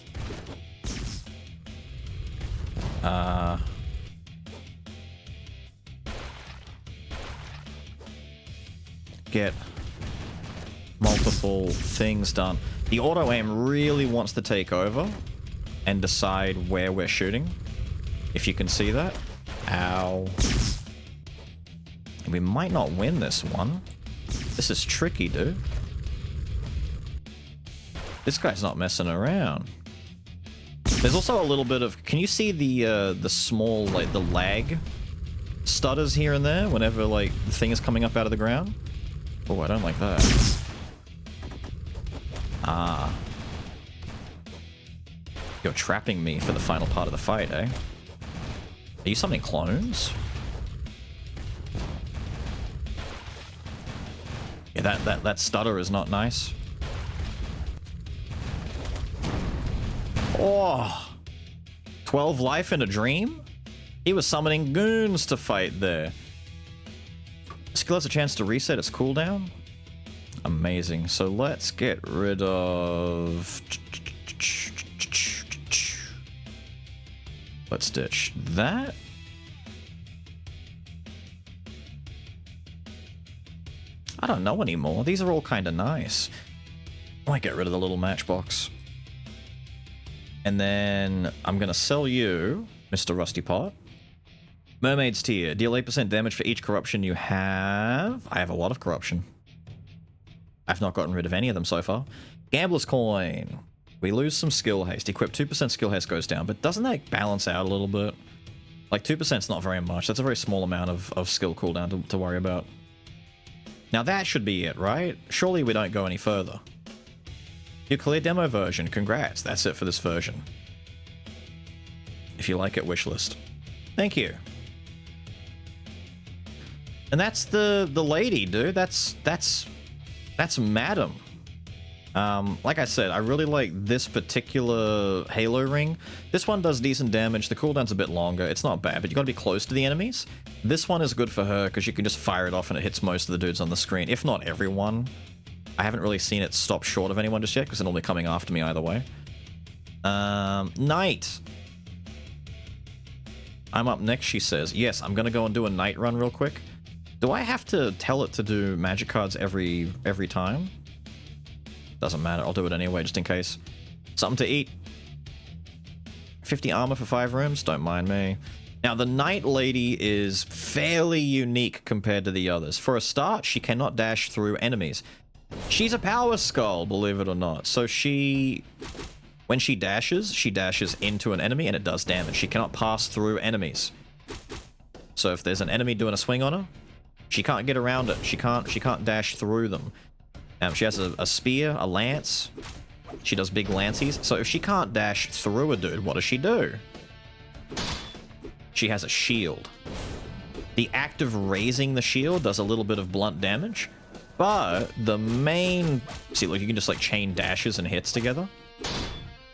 get multiple things done. The auto-aim really wants to take over and decide where we're shooting. If you can see that. Ow. We might not win this one. This is tricky, dude. This guy's not messing around. There's also a little bit of... Can you see the small, like, the lag stutters here and there whenever, like, the thing is coming up out of the ground? Oh, I don't like that. Ah. You're trapping me for the final part of the fight, eh? Are you summoning clones? Yeah, that stutter is not nice. Oh! 12 life in a dream? He was summoning goons to fight there. Skill has a chance to reset its cooldown? Amazing. So let's get rid of... Let's ditch that. I don't know anymore. These are all kind of nice. I might get rid of the little matchbox. And then I'm going to sell you, Mr. Rusty Pot. Mermaid's Tear. Deal 8% damage for each corruption you have. I have a lot of corruption. I've not gotten rid of any of them so far. Gambler's Coin. We lose some skill haste. Equip 2% skill haste goes down, but doesn't that balance out a little bit? Like 2% is not very much. That's a very small amount of skill cooldown to worry about. Now that should be it, right? Surely we don't go any further. You clear demo version. Congrats. That's it for this version. If you like it, wishlist. Thank you. And that's the lady, dude. That's Madam. Like I said, I really like this particular Halo ring. This one does decent damage. The cooldown's a bit longer. It's not bad, but you gotta be close to the enemies. This one is good for her because you can just fire it off and it hits most of the dudes on the screen, if not everyone. I haven't really seen it stop short of anyone just yet because they're normally coming after me either way. Knight. I'm up next, she says. Yes, I'm gonna go and do a night run real quick. Do I have to tell it to do magic cards every time? Doesn't matter, I'll do it anyway, just in case. Something to eat. 50 armor for 5 rooms, don't mind me. Now, the Night Lady is fairly unique compared to the others. For a start, she cannot dash through enemies. She's a power skull, believe it or not. So when she dashes into an enemy and it does damage. She cannot pass through enemies. So if there's an enemy doing a swing on her, she can't get around it. She can't dash through them. She has a spear, a lance. She does big lances. So if she can't dash through a dude, what does she do? She has a shield. The act of raising the shield does a little bit of blunt damage, but the main... See, look, you can just like chain dashes and hits together.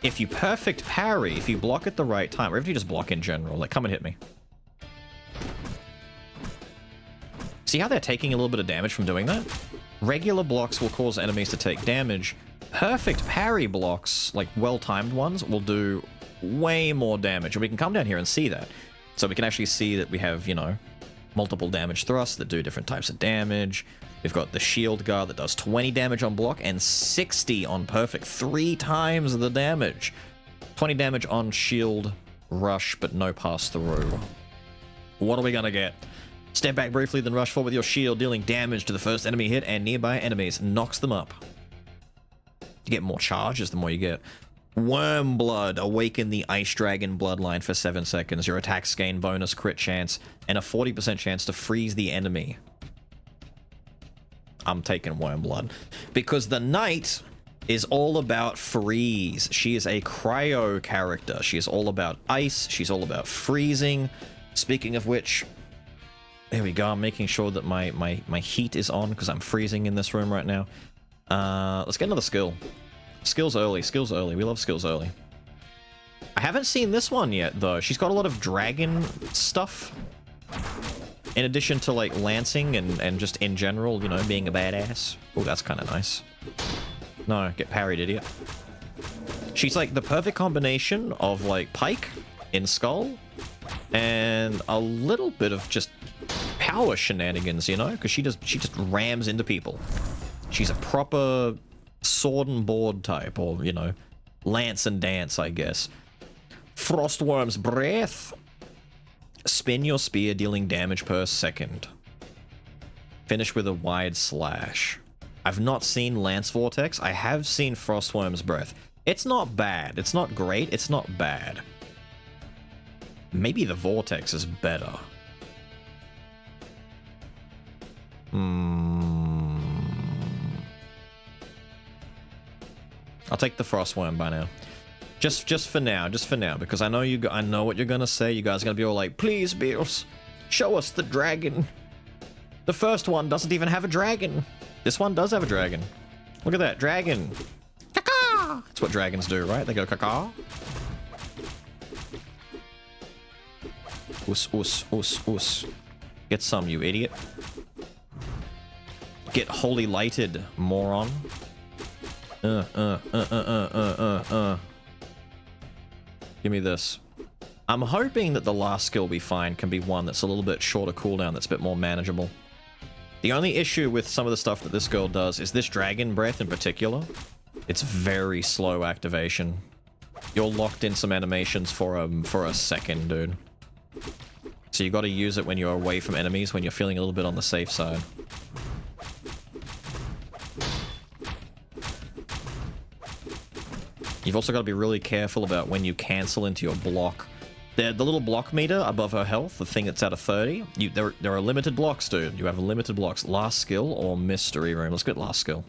If you perfect parry, if you block at the right time, or if you just block in general, like come and hit me. See how they're taking a little bit of damage from doing that? Regular blocks will cause enemies to take damage. Perfect parry blocks, like well-timed ones, will do way more damage. And we can come down here and see that. So we can actually see that we have, you know, multiple damage thrusts that do different types of damage. We've got the shield guard that does 20 damage on block and 60 on perfect. 3 times the damage. 20 damage on shield rush, but no pass through. What are we gonna get? Step back briefly, then rush forward with your shield, dealing damage to the first enemy hit and nearby enemies. Knocks them up. You get more charges the more you get. Worm Blood. Awaken the Ice Dragon bloodline for 7 seconds. Your attacks gain bonus crit chance and a 40% chance to freeze the enemy. I'm taking Worm Blood. Because the Knight is all about freeze. She is a cryo character. She is all about ice. She's all about freezing. Speaking of which... There we go, I'm making sure that my heat is on because I'm freezing in this room right now. Let's get another skill. Skills early, skills early. We love skills early. I haven't seen this one yet, though. She's got a lot of dragon stuff. In addition to, like, lancing and just in general, you know, being a badass. Oh, that's kind of nice. No, get parried, idiot. She's, like, the perfect combination of, like, Pike in Skull and a little bit of just power shenanigans, you know, because she just rams into people. She's a proper sword and board type, or, you know, lance and dance, I guess. Frostworm's Breath. Spin your spear, dealing damage per second. Finish with a wide slash. I've not seen Lance Vortex. I have seen Frostworm's Breath. It's not bad. It's not great. It's not bad. Maybe the Vortex is better. I'll take the Frostworm by now. Just for now, because I know what you're gonna say. You guys are gonna be all like, please, Beelz, show us the dragon. The first one doesn't even have a dragon. This one does have a dragon. Look at that, dragon. Caca! That's what dragons do, right? They go caca. Us, us, us, us. Get some, you idiot. Get holy lighted, moron. Give me this. I'm hoping that the last skill we find can be one that's a little bit shorter cooldown, that's a bit more manageable. The only issue with some of the stuff that this girl does is this dragon breath in particular. It's very slow activation. You're locked in some animations for a second, dude. So you got to use it when you're away from enemies, when you're feeling a little bit on the safe side. You've also got to be really careful about when you cancel into your block. The little block meter above her health, the thing that's out of 30, there are limited blocks, dude. You have limited blocks. Last skill or mystery room. Let's get last skill.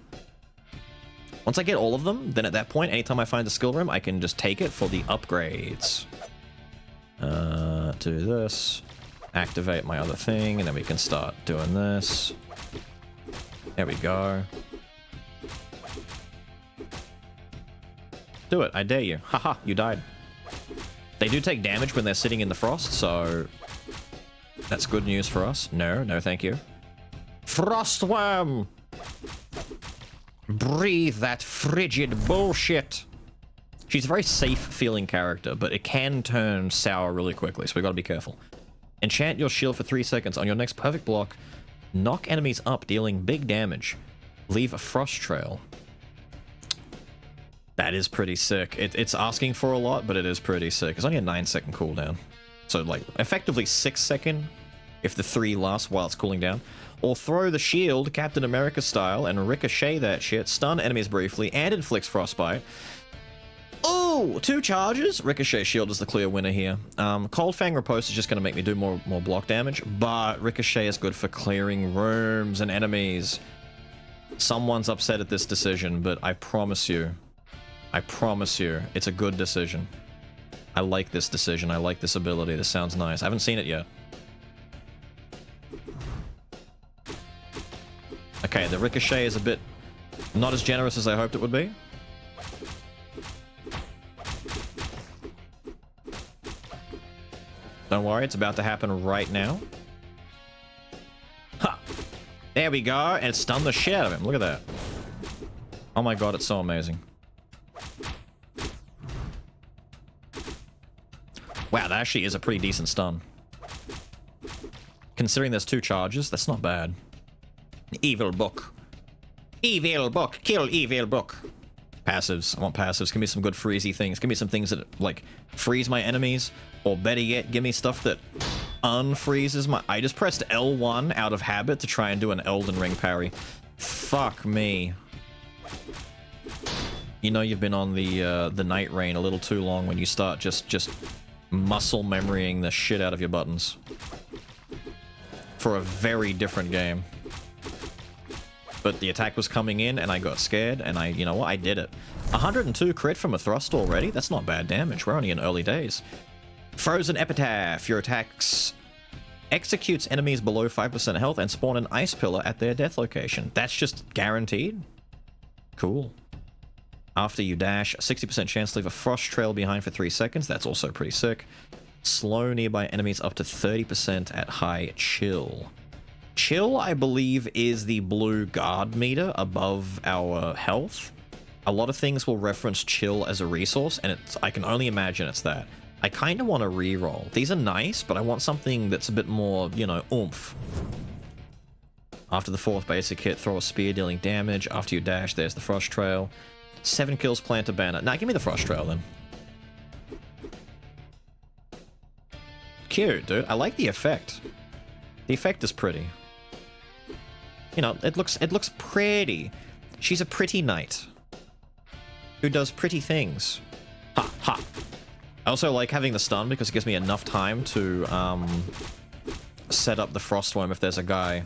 Once I get all of them, then at that point, anytime I find a skill room, I can just take it for the upgrades. Do this. Activate my other thing, and then we can start doing this. There we go. Do it, I dare you. Haha, you died. They do take damage when they're sitting in the frost, so that's good news for us. No, no thank you. Frostworm! Breathe that frigid bullshit. She's a very safe-feeling character, but it can turn sour really quickly, so we gotta be careful. Enchant your shield for 3 seconds. On your next perfect block, knock enemies up, dealing big damage. Leave a frost trail. That is pretty sick. It's asking for a lot, but it is pretty sick. It's only a 9-second cooldown. So, like, effectively 6-second if the 3 lasts while it's cooling down. Or throw the shield, Captain America style, and ricochet that shit, stun enemies briefly, and inflicts frostbite. Ooh, 2 charges. Ricochet shield is the clear winner here. Cold Fang Riposte is just going to make me do more block damage, but Ricochet is good for clearing rooms and enemies. Someone's upset at this decision, but I promise you, it's a good decision. I like this decision. I like this ability. This sounds nice. I haven't seen it yet. Okay, the Ricochet is a bit not as generous as I hoped it would be. Don't worry, it's about to happen right now. Ha! There we go, and it stunned the shit out of him. Look at that. Oh my god, it's so amazing. Wow, that actually is a pretty decent stun. Considering there's 2 charges, that's not bad. Evil book. Evil book. Kill evil book. Passives. I want passives. Give me some good freezy things. Give me some things that, like, freeze my enemies. Or better yet, give me stuff that unfreezes my... I just pressed L1 out of habit to try and do an Elden Ring parry. Fuck me. You know you've been on the Night Rain a little too long when you start just muscle memorying the shit out of your buttons. For a very different game. But the attack was coming in and I got scared and you know what, I did it. 102 crit from a thrust already? That's not bad damage. We're only in early days. Frozen Epitaph. Your attacks executes enemies below 5% health and spawn an ice pillar at their death location. That's just guaranteed? Cool. After you dash, a 60% chance to leave a frost trail behind for 3 seconds. That's also pretty sick. Slow nearby enemies up to 30% at high chill. Chill, I believe, is the blue guard meter above our health. A lot of things will reference chill as a resource, and I can only imagine it's that. I kind of want to reroll. These are nice, but I want something that's a bit more, you know, oomph. After the 4th basic hit, throw a spear dealing damage. After you dash, there's the frost trail. 7 kills, plant a banner. Nah, give me the frost trail then. Cute, dude. I like the effect. The effect is pretty. You know, it looks pretty. She's a pretty knight. who does pretty things. Ha, ha. I also like having the stun because it gives me enough time to set up the frost worm if there's a guy.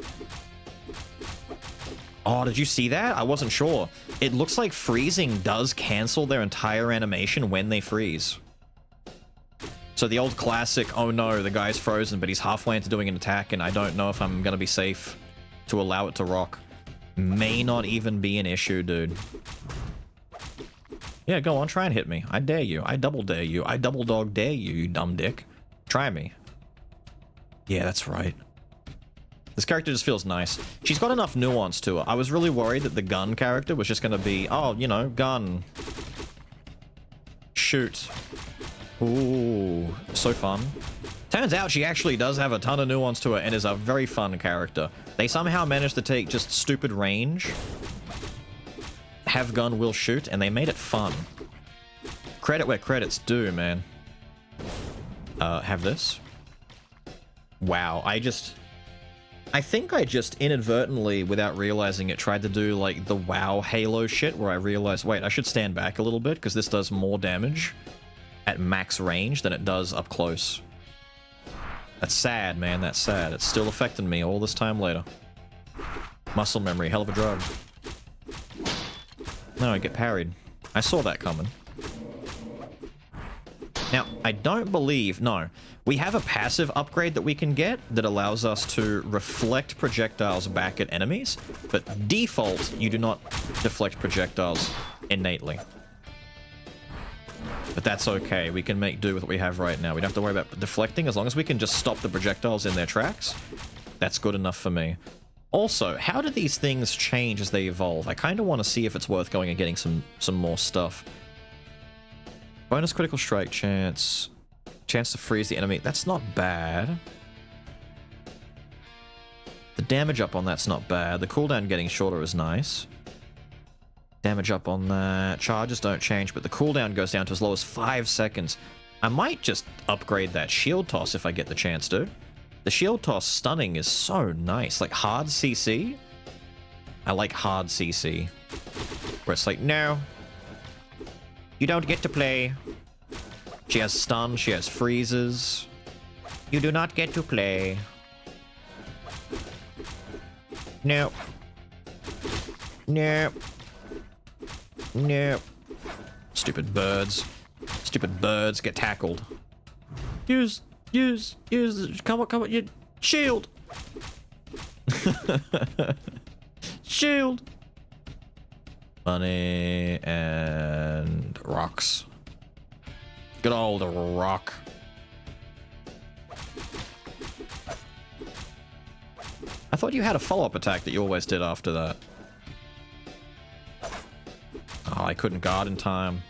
Oh, did you see that? I wasn't sure. It looks like freezing does cancel their entire animation when they freeze. So the old classic, oh no, the guy's frozen, but he's halfway into doing an attack, and I don't know if I'm gonna be safe to allow it to rock. May not even be an issue, dude. Yeah, go on, try and hit me. I dare you. I double dare you. I double dog dare you, you dumb dick. Try me. Yeah, that's right. This character just feels nice. She's got enough nuance to her. I was really worried that the gun character was just gonna be, oh, you know, gun. Shoot. Ooh, so fun. Turns out she actually does have a ton of nuance to her and is a very fun character. They somehow managed to take just stupid range, have gun, will shoot, and they made it fun. Credit where credit's due, man. Have this. Wow, I think I just inadvertently, without realizing it, tried to do like the WoW Halo shit where I realized, wait, I should stand back a little bit because this does more damage at max range than it does up close. That's sad, man, that's sad. It's still affecting me all this time later. Muscle memory, hell of a drug. No, I get parried. I saw that coming. Now, I don't believe, no. We have a passive upgrade that we can get that allows us to reflect projectiles back at enemies, but default, you do not deflect projectiles innately. But that's okay, we can make do with what we have right now. We don't have to worry about deflecting, as long as we can just stop the projectiles in their tracks. That's good enough for me. Also, how do these things change as they evolve? I kind of want to see if it's worth going and getting some more stuff. Bonus critical strike chance. Chance to freeze the enemy. That's not bad. The damage up on that's not bad. The cooldown getting shorter is nice. Damage up on that. Charges don't change, but the cooldown goes down to as low as 5 seconds. I might just upgrade that shield toss if I get the chance to. The shield toss stunning is so nice. Like hard CC. I like hard CC. Where it's like, no. You don't get to play. She has stun, she has freezes. You do not get to play. No. No. No. Stupid birds. Stupid birds get tackled. Use, come on, you shield. Shield. Money and rocks. Good old rock. I thought you had a follow-up attack that you always did after that. Oh, I couldn't guard in time.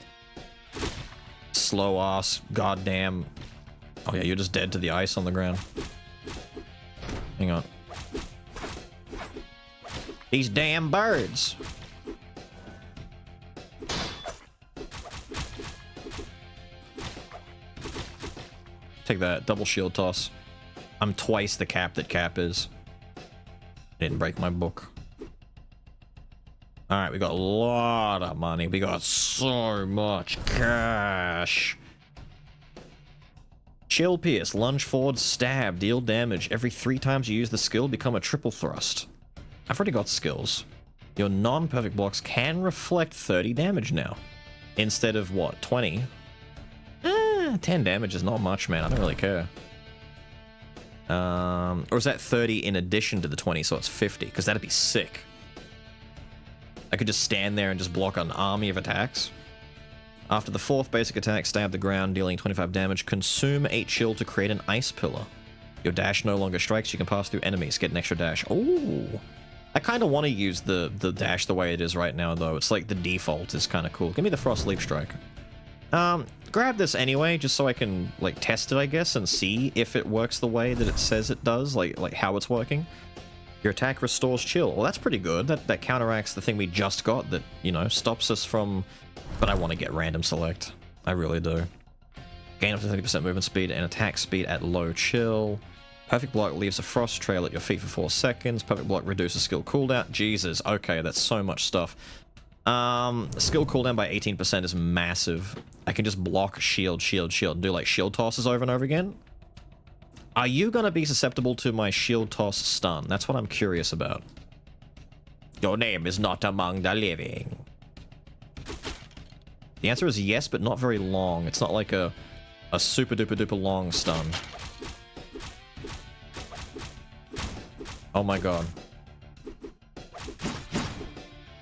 Slow ass, goddamn. Oh yeah, you're just dead to the ice on the ground. Hang on. These damn birds. Take that, double shield toss. I'm twice the cap that Cap is. Didn't break my book. Alright, we got a lot of money. We got so much cash. Chill Pierce, lunge forward, stab, deal damage. Every 3 times you use the skill, become a triple thrust. I've already got skills. Your non-perfect blocks can reflect 30 damage now. Instead of what, 20? 10 damage is not much, man. I don't really care. Or is that 30 in addition to the 20, so it's 50? Because that'd be sick. I could just stand there and just block an army of attacks. After the 4th basic attack, stab the ground, dealing 25 damage. Consume 8 chill to create an ice pillar. Your dash no longer strikes. You can pass through enemies. Get an extra dash. Ooh. I kind of want to use the dash the way it is right now, though. It's like the default is kind of cool. Give me the Frost Leap Strike. Grab this anyway, just so I can, like, test it, I guess, and see if it works the way that it says it does, like how it's working. Your attack restores chill. Well, that's pretty good. That counteracts the thing we just got that, you know, stops us from... But I want to get random select. I really do. Gain up to 30% movement speed and attack speed at low chill. Perfect block leaves a frost trail at your feet for 4 seconds. Perfect block reduces skill cooldown. Jesus, okay, that's so much stuff. Skill cooldown by 18% is massive. I can just block shield, shield, shield, and do like shield tosses over and over again. Are you gonna be susceptible to my shield toss stun? That's what I'm curious about. Your name is not among the living. The answer is yes, but not very long. It's not like a super duper duper long stun. Oh my god.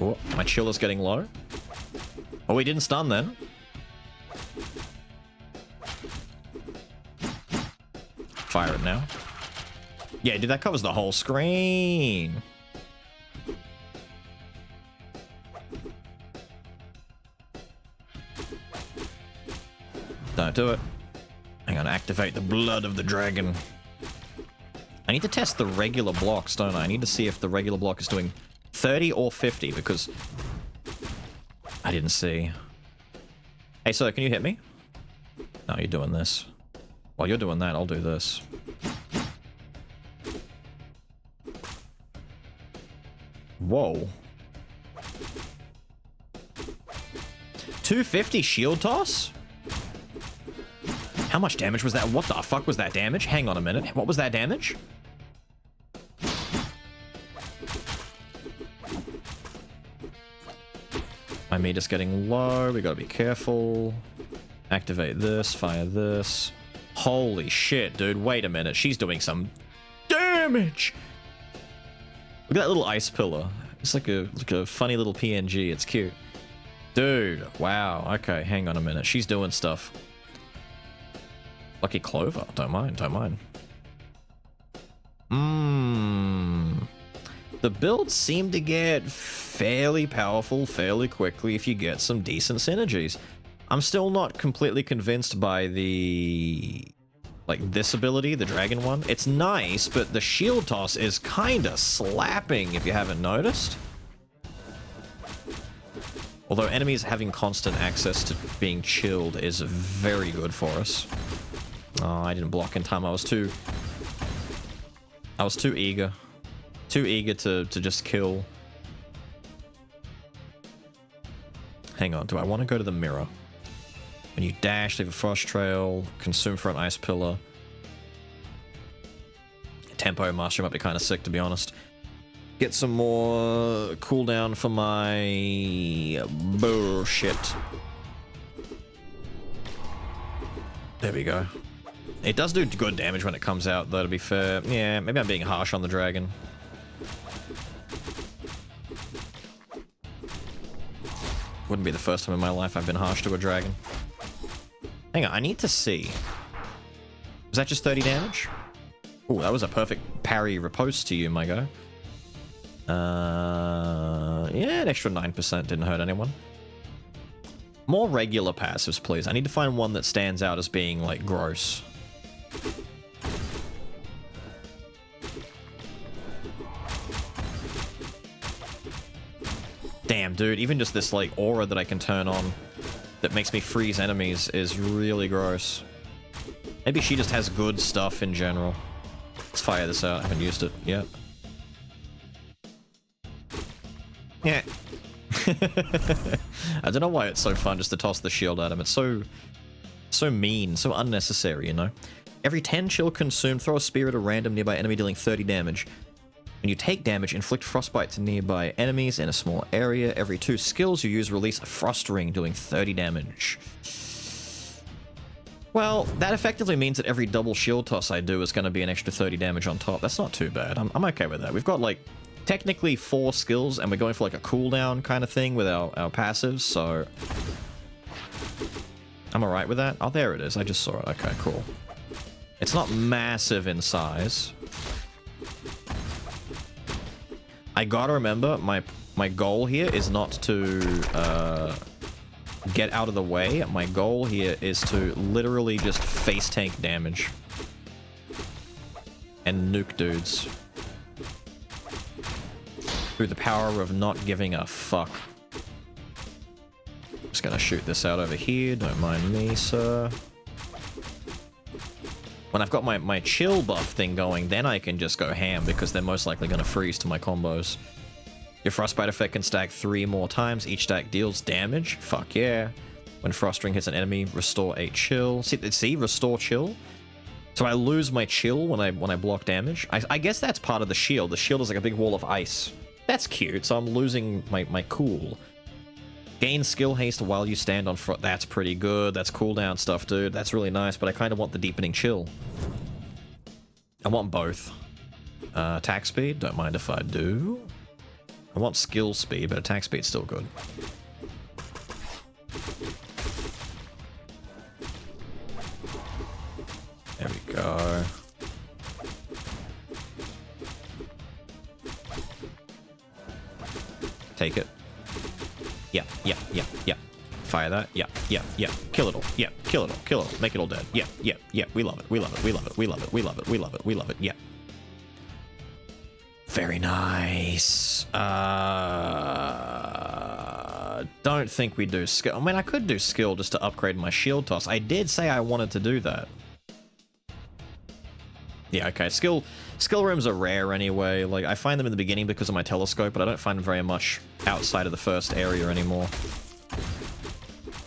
Oh, my chill is getting low. Oh, he didn't stun then. Fire it now. Yeah, dude, that covers the whole screen. Don't do it. I'm gonna activate the blood of the dragon. I need to test the regular blocks, don't I? I need to see if the regular block is doing 30 or 50, because I didn't see. Hey, sir, can you hit me? No, you're doing this. While you're doing that, I'll do this. Whoa. 250 shield toss? How much damage was that? What the fuck was that damage? Hang on a minute. What was that damage? My meter's getting low. We gotta be careful. Activate this. Fire this. Holy shit, dude. Wait a minute. She's doing some damage. Look at that little ice pillar. It's like a funny little PNG. It's cute. Dude. Wow. Okay, hang on a minute. She's doing stuff. Lucky Clover. Don't mind. Don't mind. The builds seem to get fairly powerful fairly quickly if you get some decent synergies. I'm still not completely convinced by the... like, this ability, the dragon one. It's nice, but the shield toss is kinda slapping if you haven't noticed. Although enemies having constant access to being chilled is very good for us. Oh, I didn't block in time. I was too eager. Too eager to just kill. Hang on, do I want to go to the mirror? When you dash, leave a frost trail, consume for an ice pillar. Tempo mastery might be kind of sick, to be honest. Get some more cooldown for my bullshit. There we go. It does do good damage when it comes out, though, to be fair. Yeah, maybe I'm being harsh on the dragon. Wouldn't be the first time in my life I've been harsh to a dragon. Hang on, I need to see. Was that just 30 damage? Ooh, that was a perfect parry riposte to you, my guy. Yeah, an extra 9% didn't hurt anyone. More regular passives, please. I need to find one that stands out as being, like, gross. Damn, dude, even just this, like, aura that I can turn on that makes me freeze enemies is really gross. Maybe she just has good stuff in general. Let's fire this out. I haven't used it yet. Yeah. I don't know why it's so fun just to toss the shield at him. It's so mean, so unnecessary, you know? Every 10 chill consumed, throw a spear at a random nearby enemy dealing 30 damage. When you take damage, inflict frostbite to nearby enemies in a small area. Every 2 skills you use, release a frost ring doing 30 damage. Well, that effectively means that every double shield toss I do is going to be an extra 30 damage on top. That's not too bad. I'm okay with that. We've got, like, technically 4 skills, and we're going for, like, a cooldown kind of thing with our passives, so... I'm alright with that. Oh, there it is. I just saw it. Okay, cool. It's not massive in size. I gotta remember, my goal here is not to get out of the way. My goal here is to literally just face tank damage. And nuke dudes. Through the power of not giving a fuck. Just gonna shoot this out over here, don't mind me, sir. When I've got my chill buff thing going, then I can just go ham, because they're most likely gonna freeze to my combos. Your frostbite effect can stack 3 more times. Each stack deals damage. Fuck yeah. When frostring hits an enemy, restore a chill. See, restore chill. So I lose my chill when I block damage. I guess that's part of the shield. The shield is like a big wall of ice. That's cute. So I'm losing my cool. Gain skill haste while you stand on front. That's pretty good. That's cooldown stuff, dude. That's really nice. But I kind of want the deepening chill. I want both. Attack speed. Don't mind if I do. I want skill speed, but attack speed's still good. There we go. Take it. Yeah. Fire that. Yeah. Kill it all. Yeah. Kill it all. Kill it all. Make it all dead. Yeah. We love it. We love it. Yeah. Very nice. Don't think we do skill. I mean, I could do skill just to upgrade my shield toss. I did say I wanted to do that. Yeah, okay. Skill rooms are rare anyway. Like, I find them in the beginning because of my telescope, but I don't find them very much outside of the first area anymore.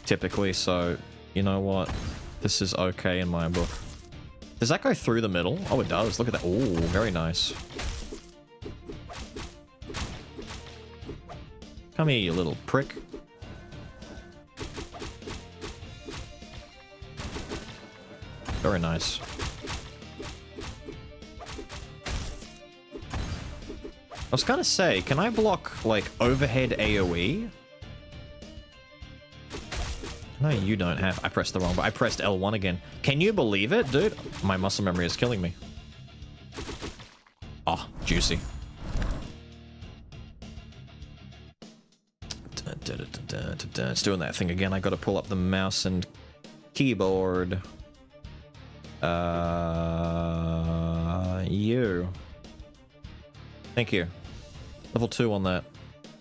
Typically, so, you know what? This is okay in my book. Does that go through the middle? Oh, it does. Look at that. Ooh, very nice. Come here, you little prick. Very nice. I was gonna say, can I block, like, overhead AoE? No, you don't have. I pressed the wrong button. I pressed L1 again. Can you believe it, dude? My muscle memory is killing me. Oh, juicy. It's doing that thing again. I gotta pull up the mouse and keyboard. You. Thank you. Level 2 on that.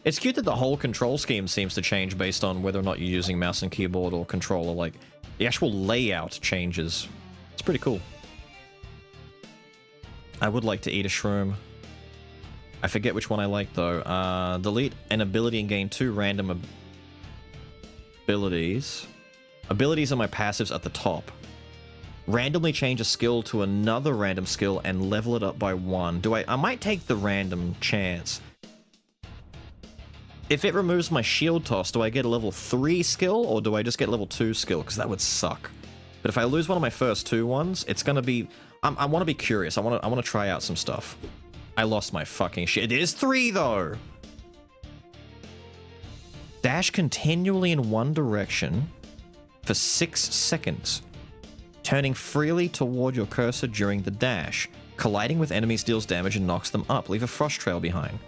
It's cute that the whole control scheme seems to change based on whether or not you're using mouse and keyboard or controller. Like, the actual layout changes. It's pretty cool. I would like to eat a shroom. I forget which one I like, though. Delete an ability and gain 2 random abilities. Abilities are my passives at the top. Randomly change a skill to another random skill and level it up by 1. I might take the random chance. If it removes my shield toss, do I get a level 3 skill or do I just get level 2 skill? Because that would suck. But if I lose one of my first 2 ones, it's gonna be... I want to be curious. I want to try out some stuff. I lost my fucking shit. It is 3 though. Dash continually in one direction for 6 seconds. Turning freely toward your cursor during the dash. Colliding with enemies deals damage and knocks them up. Leave a frost trail behind.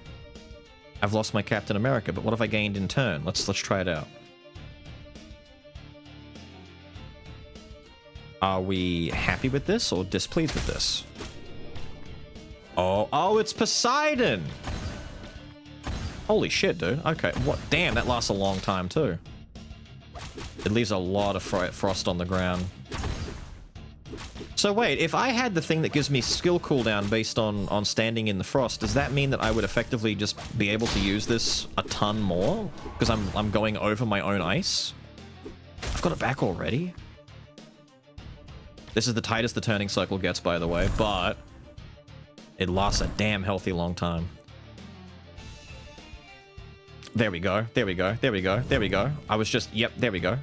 I've lost my Captain America, but what have I gained in turn? Let's try it out. Are we happy with this or displeased with this? Oh, it's Poseidon! Holy shit, dude. Okay, what? Damn, that lasts a long time too. It leaves a lot of frost on the ground. So wait, if I had the thing that gives me skill cooldown based on standing in the frost, does that mean that I would effectively just be able to use this a ton more? Because I'm going over my own ice? I've got it back already? This is the tightest the turning cycle gets, by the way, but it lasts a damn healthy long time. There we go, there we go, there we go, there we go. I was just, yep, there we go.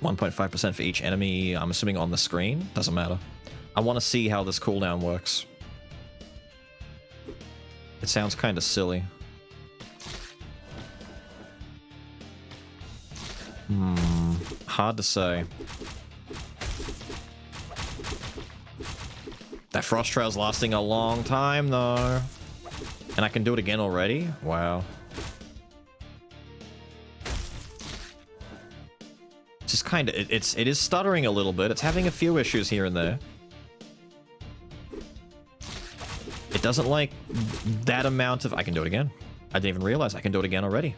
1.5% for each enemy, I'm assuming on the screen. Doesn't matter. I want to see how this cooldown works. It sounds kind of silly. Hard to say. That frost trail's lasting a long time, though. And I can do it again already? Wow. Just kind of, it is stuttering a little bit. It's having a few issues here and there. It doesn't like that amount of... I can do it again. I didn't even realize I can do it again already.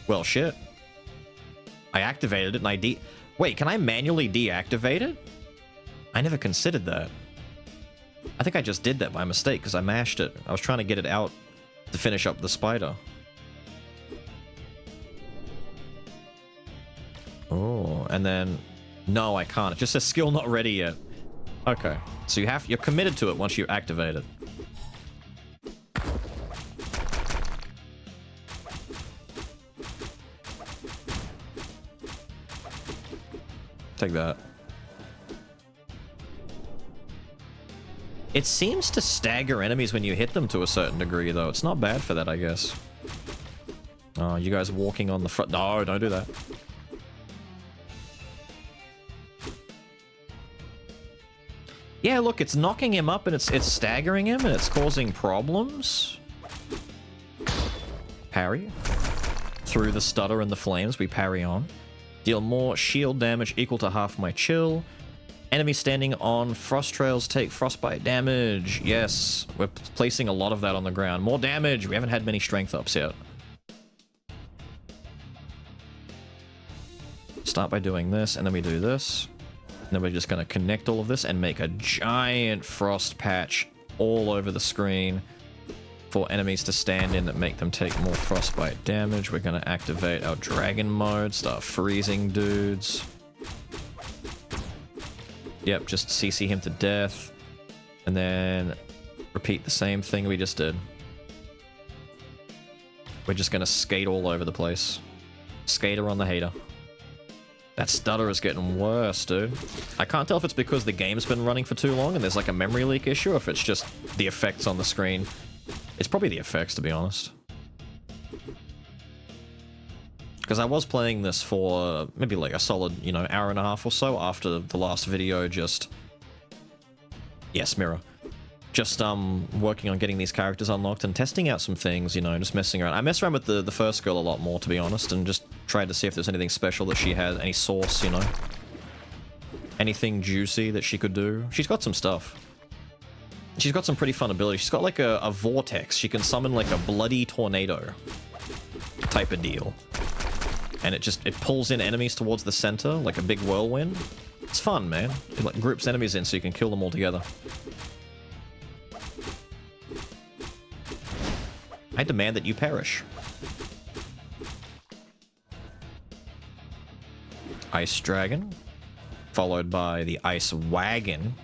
Well, shit. I activated it and I Wait, can I manually deactivate it? I never considered that. I think I just did that by mistake because I mashed it. I was trying to get it out to finish up the spider. Oh, and then... No, I can't. It just says skill not ready yet. Okay. So you're committed to it once you activate it. Take that. It seems to stagger enemies when you hit them to a certain degree, though. It's not bad for that, I guess. Oh, you guys walking on the front... No, don't do that. Yeah, look, it's knocking him up and it's staggering him and it's causing problems. Parry. Through the stutter and the flames, we parry on. Deal more shield damage equal to half my chill. Enemy standing on frost trails take frostbite damage. Yes, we're placing a lot of that on the ground. More damage. We haven't had many strength ups yet. Start by doing this, and then we do this. And then we're just going to connect all of this and make a giant frost patch all over the screen for enemies to stand in that make them take more frostbite damage. We're going to activate our dragon mode, start freezing dudes. Yep, just CC him to death. And then repeat the same thing we just did. We're just going to skate all over the place. Skater on the hater. That stutter is getting worse, dude. I can't tell if it's because the game's been running for too long and there's like a memory leak issue, or if it's just the effects on the screen. It's probably the effects, to be honest. Because I was playing this for maybe like a solid, you know, hour and a half or so after the last video just... Yes, mirror. Just working on getting these characters unlocked and testing out some things, you know, just messing around. I messed around with the first girl a lot more, to be honest, and just tried to see if there's anything special that she had, any sauce, you know. Anything juicy that she could do. She's got some stuff. She's got some pretty fun abilities. She's got like a vortex. She can summon like a bloody tornado type of deal. And it pulls in enemies towards the center, like a big whirlwind. It's fun, man. It like groups enemies in so you can kill them all together. I demand that you perish. Ice Dragon, followed by the Ice Wagon.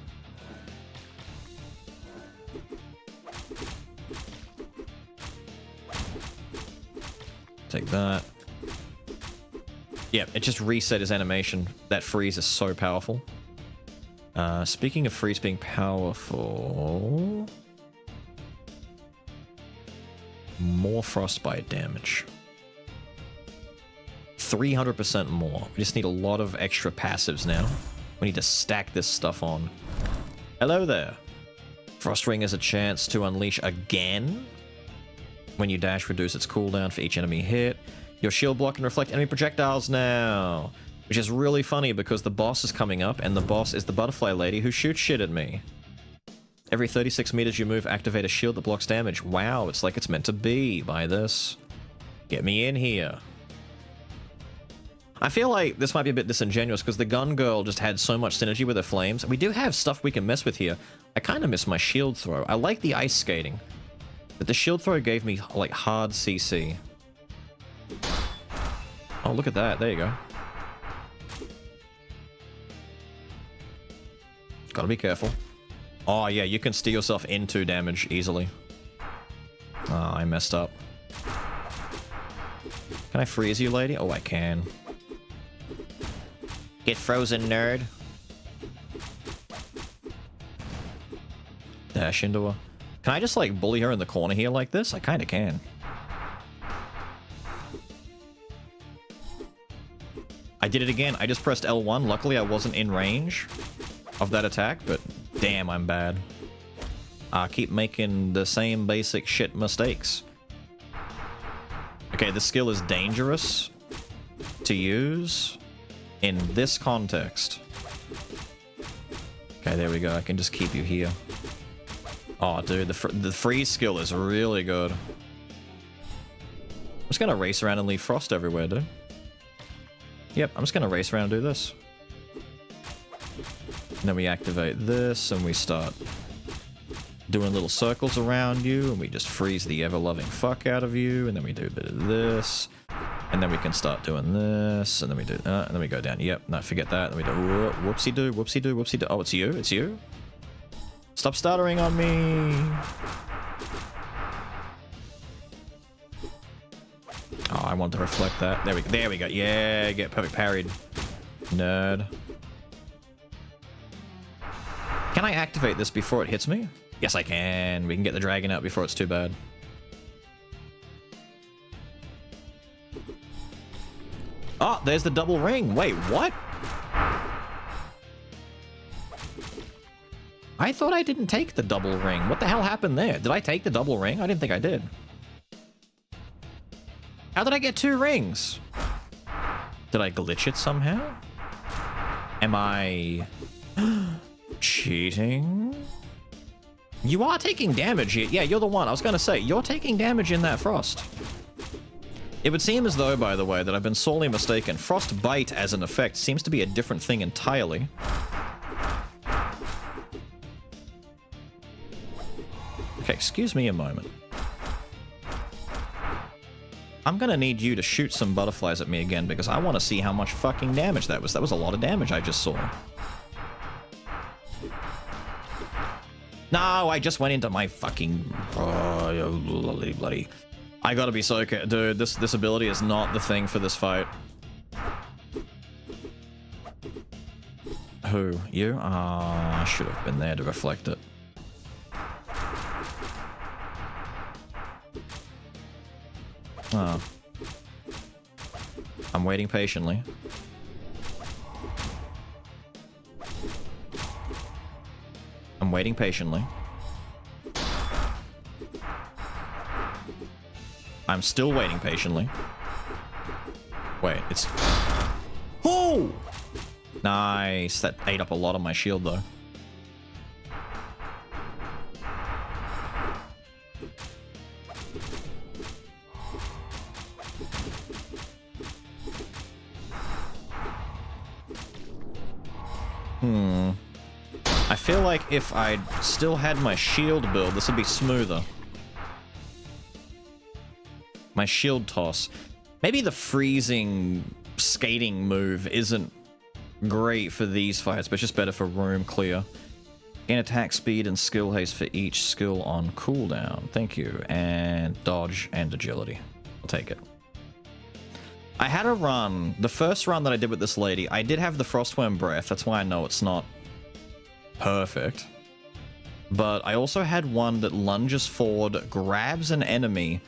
Take that. Yep, it just reset his animation. That freeze is so powerful. Speaking of freeze being powerful... More frostbite damage. 300% more. We just need a lot of extra passives now. We need to stack this stuff on. Hello there. Frost Ring is a chance to unleash again. When you dash, reduce its cooldown for each enemy hit. Your shield block can reflect enemy projectiles now. Which is really funny because the boss is coming up and the boss is the butterfly lady who shoots shit at me. Every 36 meters you move, activate a shield that blocks damage. Wow, it's like it's meant to be by this. Get me in here. I feel like this might be a bit disingenuous because the gun girl just had so much synergy with her flames. We do have stuff we can mess with here. I kind of miss my shield throw. I like the ice skating. But the shield throw gave me, like, hard CC. Oh, look at that. There you go. Gotta be careful. Oh, yeah, you can steal yourself into damage easily. Oh, I messed up. Can I freeze you, lady? Oh, I can. Get frozen, nerd. Dash into her. Can I just, like, bully her in the corner here like this? I kind of can. I did it again. I just pressed L1. Luckily, I wasn't in range of that attack, but damn, I'm bad. I keep making the same basic shit mistakes. Okay, this skill is dangerous to use in this context. Okay, there we go. I can just keep you here. Oh, dude, the freeze skill is really good. I'm just gonna race around and leave frost everywhere, dude. Yep, I'm just gonna race around and do this. And then we activate this, and we start doing little circles around you, and we just freeze the ever-loving fuck out of you, and then we do a bit of this, and then we can start doing this, and then we do, and then we go down. Yep, no, forget that. Then we do whoopsie-doo, whoopsie-doo, whoopsie-doo. Oh, it's you, it's you. Stop stuttering on me. Oh, I want to reflect that. There we go. Yeah, get perfect parried. Nerd. Can I activate this before it hits me? Yes, I can. We can get the dragon out before it's too bad. Oh, there's the double ring. Wait, what? I thought I didn't take the double ring. What the hell happened there? Did I take the double ring? I didn't think I did. How did I get 2 rings? Did I glitch it somehow? Am I cheating? You are taking damage here. Yeah, you're the one. I was going to say, you're taking damage in that frost. It would seem as though, by the way, that I've been sorely mistaken. Frostbite as an effect seems to be a different thing entirely. Okay, excuse me a moment. I'm gonna need you to shoot some butterflies at me again because I want to see how much fucking damage that was. That was a lot of damage I just saw. No, I just went into my fucking... bloody... I gotta be so... Dude, this ability is not the thing for this fight. Who? You? Ah, I should have been there to reflect it. Oh. I'm waiting patiently. I'm waiting patiently. I'm still waiting patiently. Wait, it's... Oh! Nice. That ate up a lot of my shield, though. I feel like if I still had my shield build, this would be smoother. My shield toss. Maybe the freezing skating move isn't great for these fights, but it's just better for room clear. Gain attack speed and skill haste for each skill on cooldown. Thank you. And dodge and agility. I'll take it. I had a run. The first run that I did with this lady, I did have the Frostworm Breath. That's why I know it's not perfect. But I also had one that lunges forward, grabs an enemy,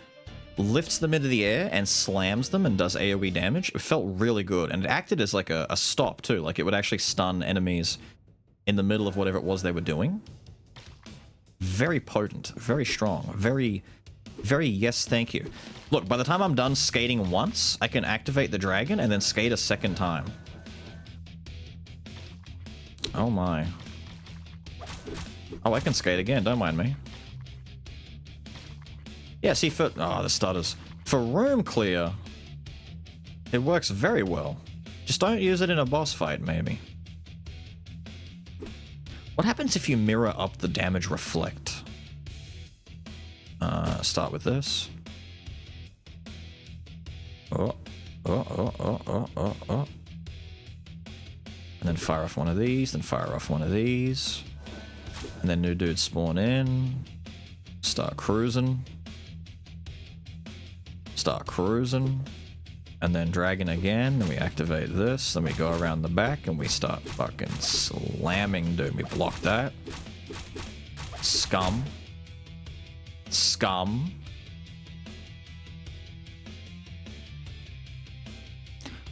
lifts them into the air, and slams them and does AoE damage. It felt really good. And it acted as like a stop, too. Like it would actually stun enemies in the middle of whatever it was they were doing. Very potent. Very strong. Very yes, thank you. Look, by the time I'm done skating once, I can activate the dragon and then skate a second time. Oh my. Oh, I can skate again, don't mind me. Yeah, see, for... Oh, the stutters. For room clear, it works very well. Just don't use it in a boss fight, maybe. What happens if you mirror up the damage reflect? Start with this. Oh. And then fire off one of these, then fire off one of these. And then new dudes spawn in. Start cruising. Start cruising. And then dragon again. Then we activate this. Then we go around the back and we start fucking slamming, dude. We block that. Scum. Scum.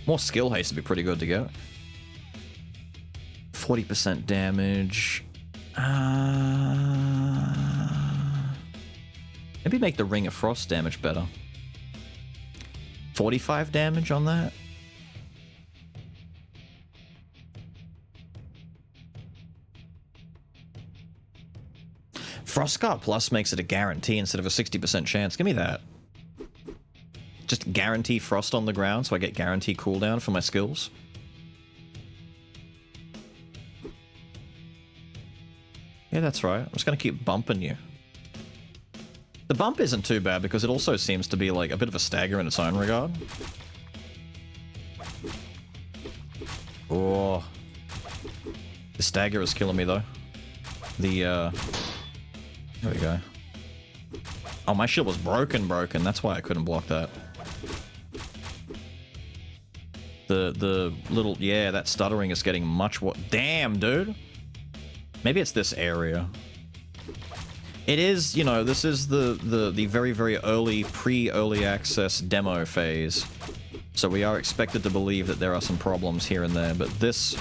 More skill haste would be pretty good to get. 40% damage. Maybe make the Ring of Frost damage better. 45 damage on that? Frostguard Plus makes it a guarantee instead of a 60% chance. Give me that. Just guarantee frost on the ground so I get guarantee cooldown for my skills. Yeah, that's right. I'm just gonna keep bumping you. The bump isn't too bad because it also seems to be like a bit of a stagger in its own regard. Oh. The stagger is killing me though. There we go. Oh, my shield was broken. That's why I couldn't block that. The little, yeah, that stuttering is getting much what? Damn, dude. Maybe it's this area. It is, you know, this is the very, very early, pre-early access demo phase. So we are expected to believe that there are some problems here and there, but this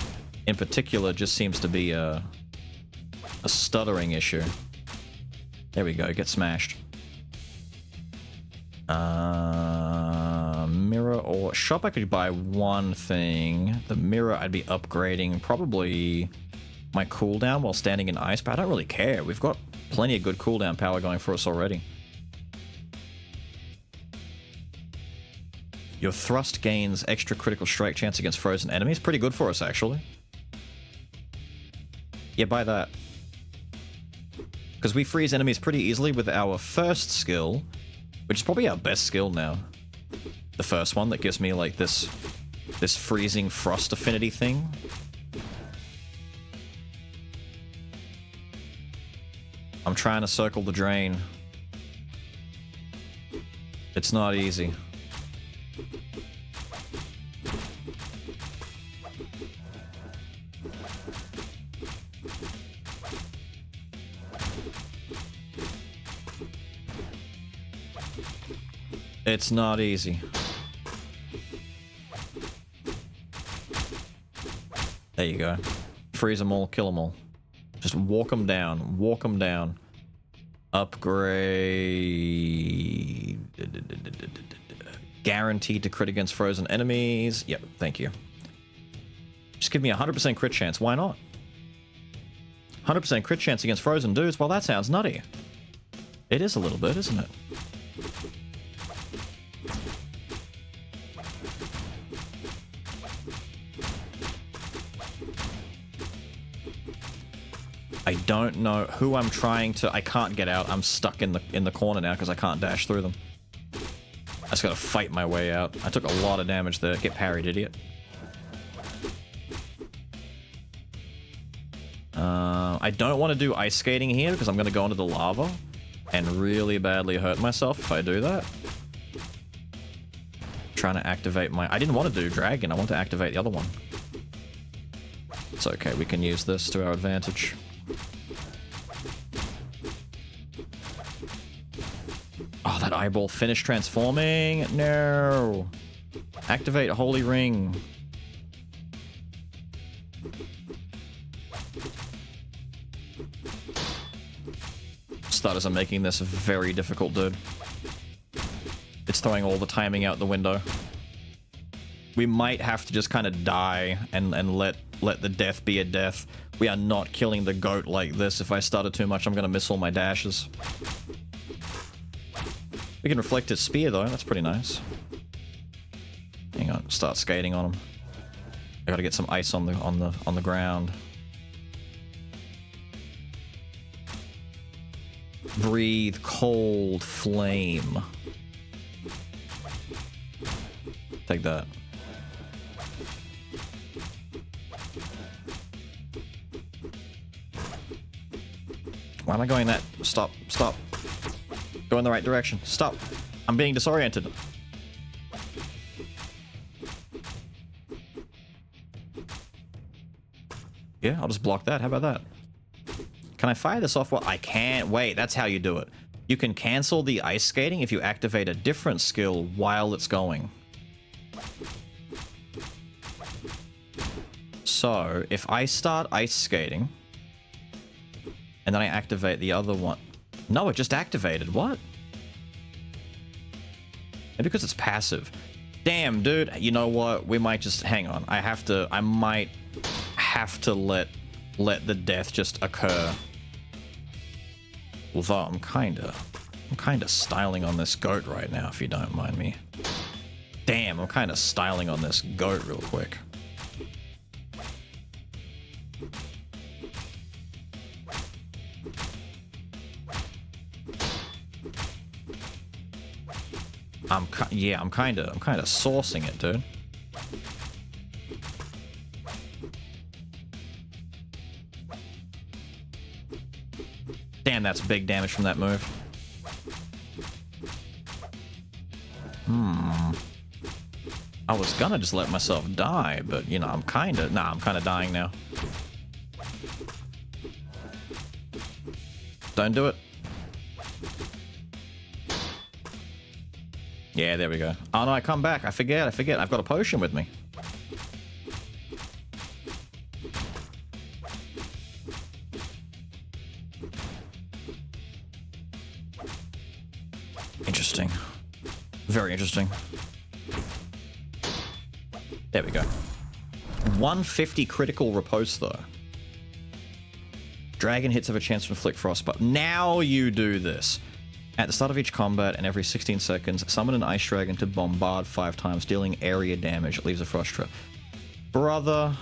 in particular just seems to be a stuttering issue. There we go, get smashed. Mirror or shop, I could buy one thing. The mirror I'd be upgrading probably my cooldown while standing in ice, but I don't really care. We've got plenty of good cooldown power going for us already. Your thrust gains extra critical strike chance against frozen enemies. Pretty good for us, actually. Yeah, buy that. Because we freeze enemies pretty easily with our first skill, which is probably our best skill now. The first one that gives me like this freezing frost affinity thing. I'm trying to circle the drain. It's not easy. It's not easy. There you go. Freeze them all, kill them all. Just walk them down. Walk them down. Upgrade. Guaranteed to crit against frozen enemies. Yep, thank you. Just give me a 100% crit chance. Why not? 100% crit chance against frozen dudes? Well, that sounds nutty. It is a little bit, isn't it? I don't know who I'm trying to... I can't get out. I'm stuck in the corner now because I can't dash through them. I just gotta fight my way out. I took a lot of damage there. Get parried, idiot. I don't want to do ice skating here because I'm gonna go into the lava and really badly hurt myself if I do that. Trying to activate my... I didn't want to do dragon. I want to activate the other one. It's okay. We can use this to our advantage. Oh, that eyeball finished transforming. No. Activate Holy Ring. Starters are making this very difficult, dude. It's throwing all the timing out the window. We might have to just kind of die and let the death be a death. We are not killing the goat like this. If I stutter too much, I'm going to miss all my dashes. We can reflect his spear, though. That's pretty nice. Hang on. Start skating on him. I got to get some ice on the ground. Breathe cold flame. Take that. Why am I going that? Stop. Stop. Go in the right direction. Stop. I'm being disoriented. Yeah, I'll just block that. How about that? Can I fire this off? Well, I can't. Wait, that's how you do it. You can cancel the ice skating if you activate a different skill while it's going. So, if I start ice skating, and then I activate the other one. No, it just activated. What? Maybe because it's passive. Damn, dude. You know what? We might just... Hang on. I might have to let the death just occur. Although I'm kinda styling on this goat right now, if you don't mind me. Damn, I'm kinda styling on this goat real quick. Yeah, I'm kind of sourcing it, dude. Damn, that's big damage from that move. I was gonna just let myself die, but you know, I'm kind of dying now. Don't do it. Yeah, there we go. Oh no, I come back. I forget. I've got a potion with me. Interesting. Very interesting. There we go. 150 critical riposte, though. Dragon hits have a chance to inflict frostbite. Now you do this. At the start of each combat and every 16 seconds, summon an ice dragon to bombard 5 times, dealing area damage. It leaves a frost trap. Brother.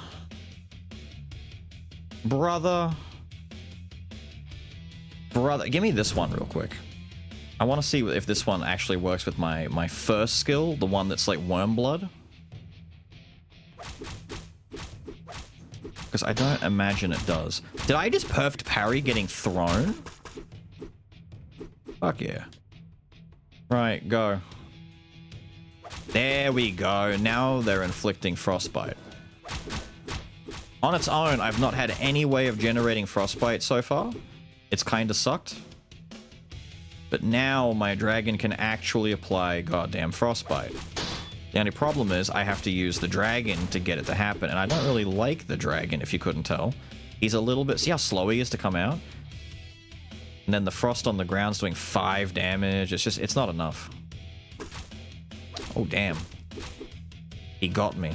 Give me this one real quick. I want to see if this one actually works with my first skill, the one that's like worm blood. Because I don't imagine it does. Did I just perfect parry getting thrown? Fuck yeah. Right, go. There we go. Now they're inflicting frostbite. On its own, I've not had any way of generating frostbite so far. It's kind of sucked. But now my dragon can actually apply goddamn frostbite. The only problem is I have to use the dragon to get it to happen, and I don't really like the dragon, if you couldn't tell. He's a little bit... See how slow he is to come out? And then the frost on the ground's doing 5 damage. It's just... It's not enough. Oh, damn. He got me.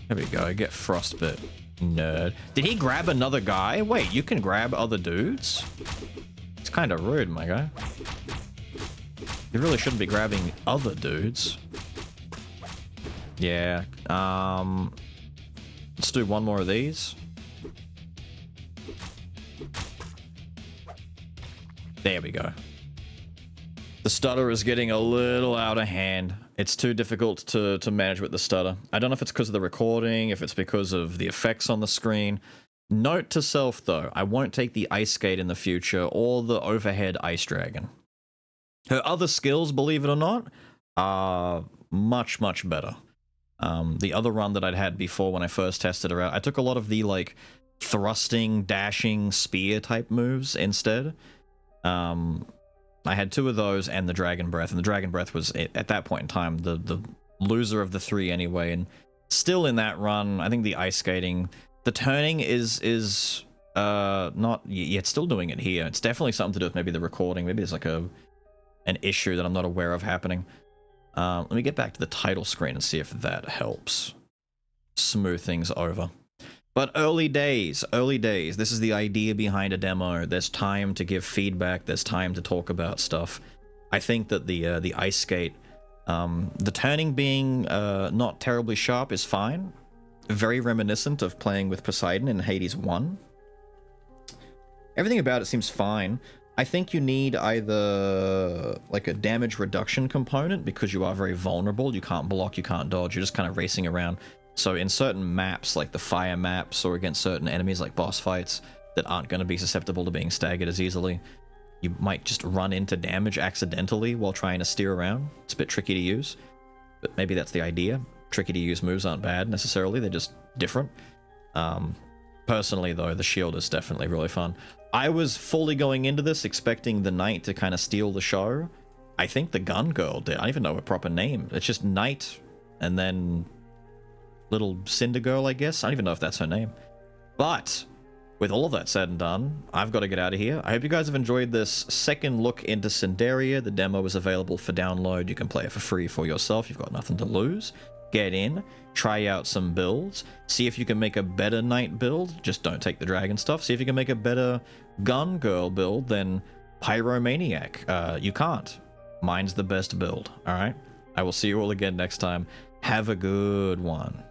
There we go. Get frostbit. Nerd. Did he grab another guy? Wait, you can grab other dudes? It's kind of rude, my guy. You really shouldn't be grabbing other dudes. Yeah. Let's do one more of these. There we go. The stutter is getting a little out of hand. It's too difficult to manage with the stutter. I don't know if it's because of the recording, if it's because of the effects on the screen. Note to self, though, I won't take the Ice Skate in the future or the Overhead Ice Dragon. Her other skills, believe it or not, are much, much better. The other run that I'd had before when I first tested her out, I took a lot of the, like, thrusting, dashing, spear type moves instead. I had 2 of those and the Dragon Breath, and the Dragon Breath was, at that point in time, the loser of the 3 anyway, and still in that run, I think the Ice Skating... The turning is not... Yeah, it's still doing it here. It's definitely something to do with maybe the recording. Maybe there's like an issue that I'm not aware of happening. Let me get back to the title screen and see if that helps smooth things over. But early days. This is the idea behind a demo. There's time to give feedback. There's time to talk about stuff. I think that the Ice Skate, the turning being not terribly sharp is fine. Very reminiscent of playing with Poseidon in Hades 1. Everything about it seems fine. I think you need either like a damage reduction component because you are very vulnerable. You can't block, you can't dodge, you're just kind of racing around. So in certain maps, like the fire maps, or against certain enemies like boss fights that aren't going to be susceptible to being staggered as easily, you might just run into damage accidentally while trying to steer around. It's a bit tricky to use, but maybe that's the idea. Tricky to use moves aren't bad necessarily, they're just different. Personally though, the shield is definitely really fun. I was fully going into this expecting the Knight to kind of steal the show. I think the Gun Girl did. I don't even know her proper name. It's just Knight and then little Cinder Girl, I guess. I don't even know if that's her name. But with all of that said and done, I've got to get out of here. I hope you guys have enjoyed this second look into Cinderia. The demo is available for download. You can play it for free for yourself. You've got nothing to lose. Get in, try out some builds, see if you can make a better Knight build. Just don't take the dragon stuff. See if you can make a better Gun Girl build than Pyromaniac. You can't. Mine's the best build, alright? I will see you all again next time. Have a good one.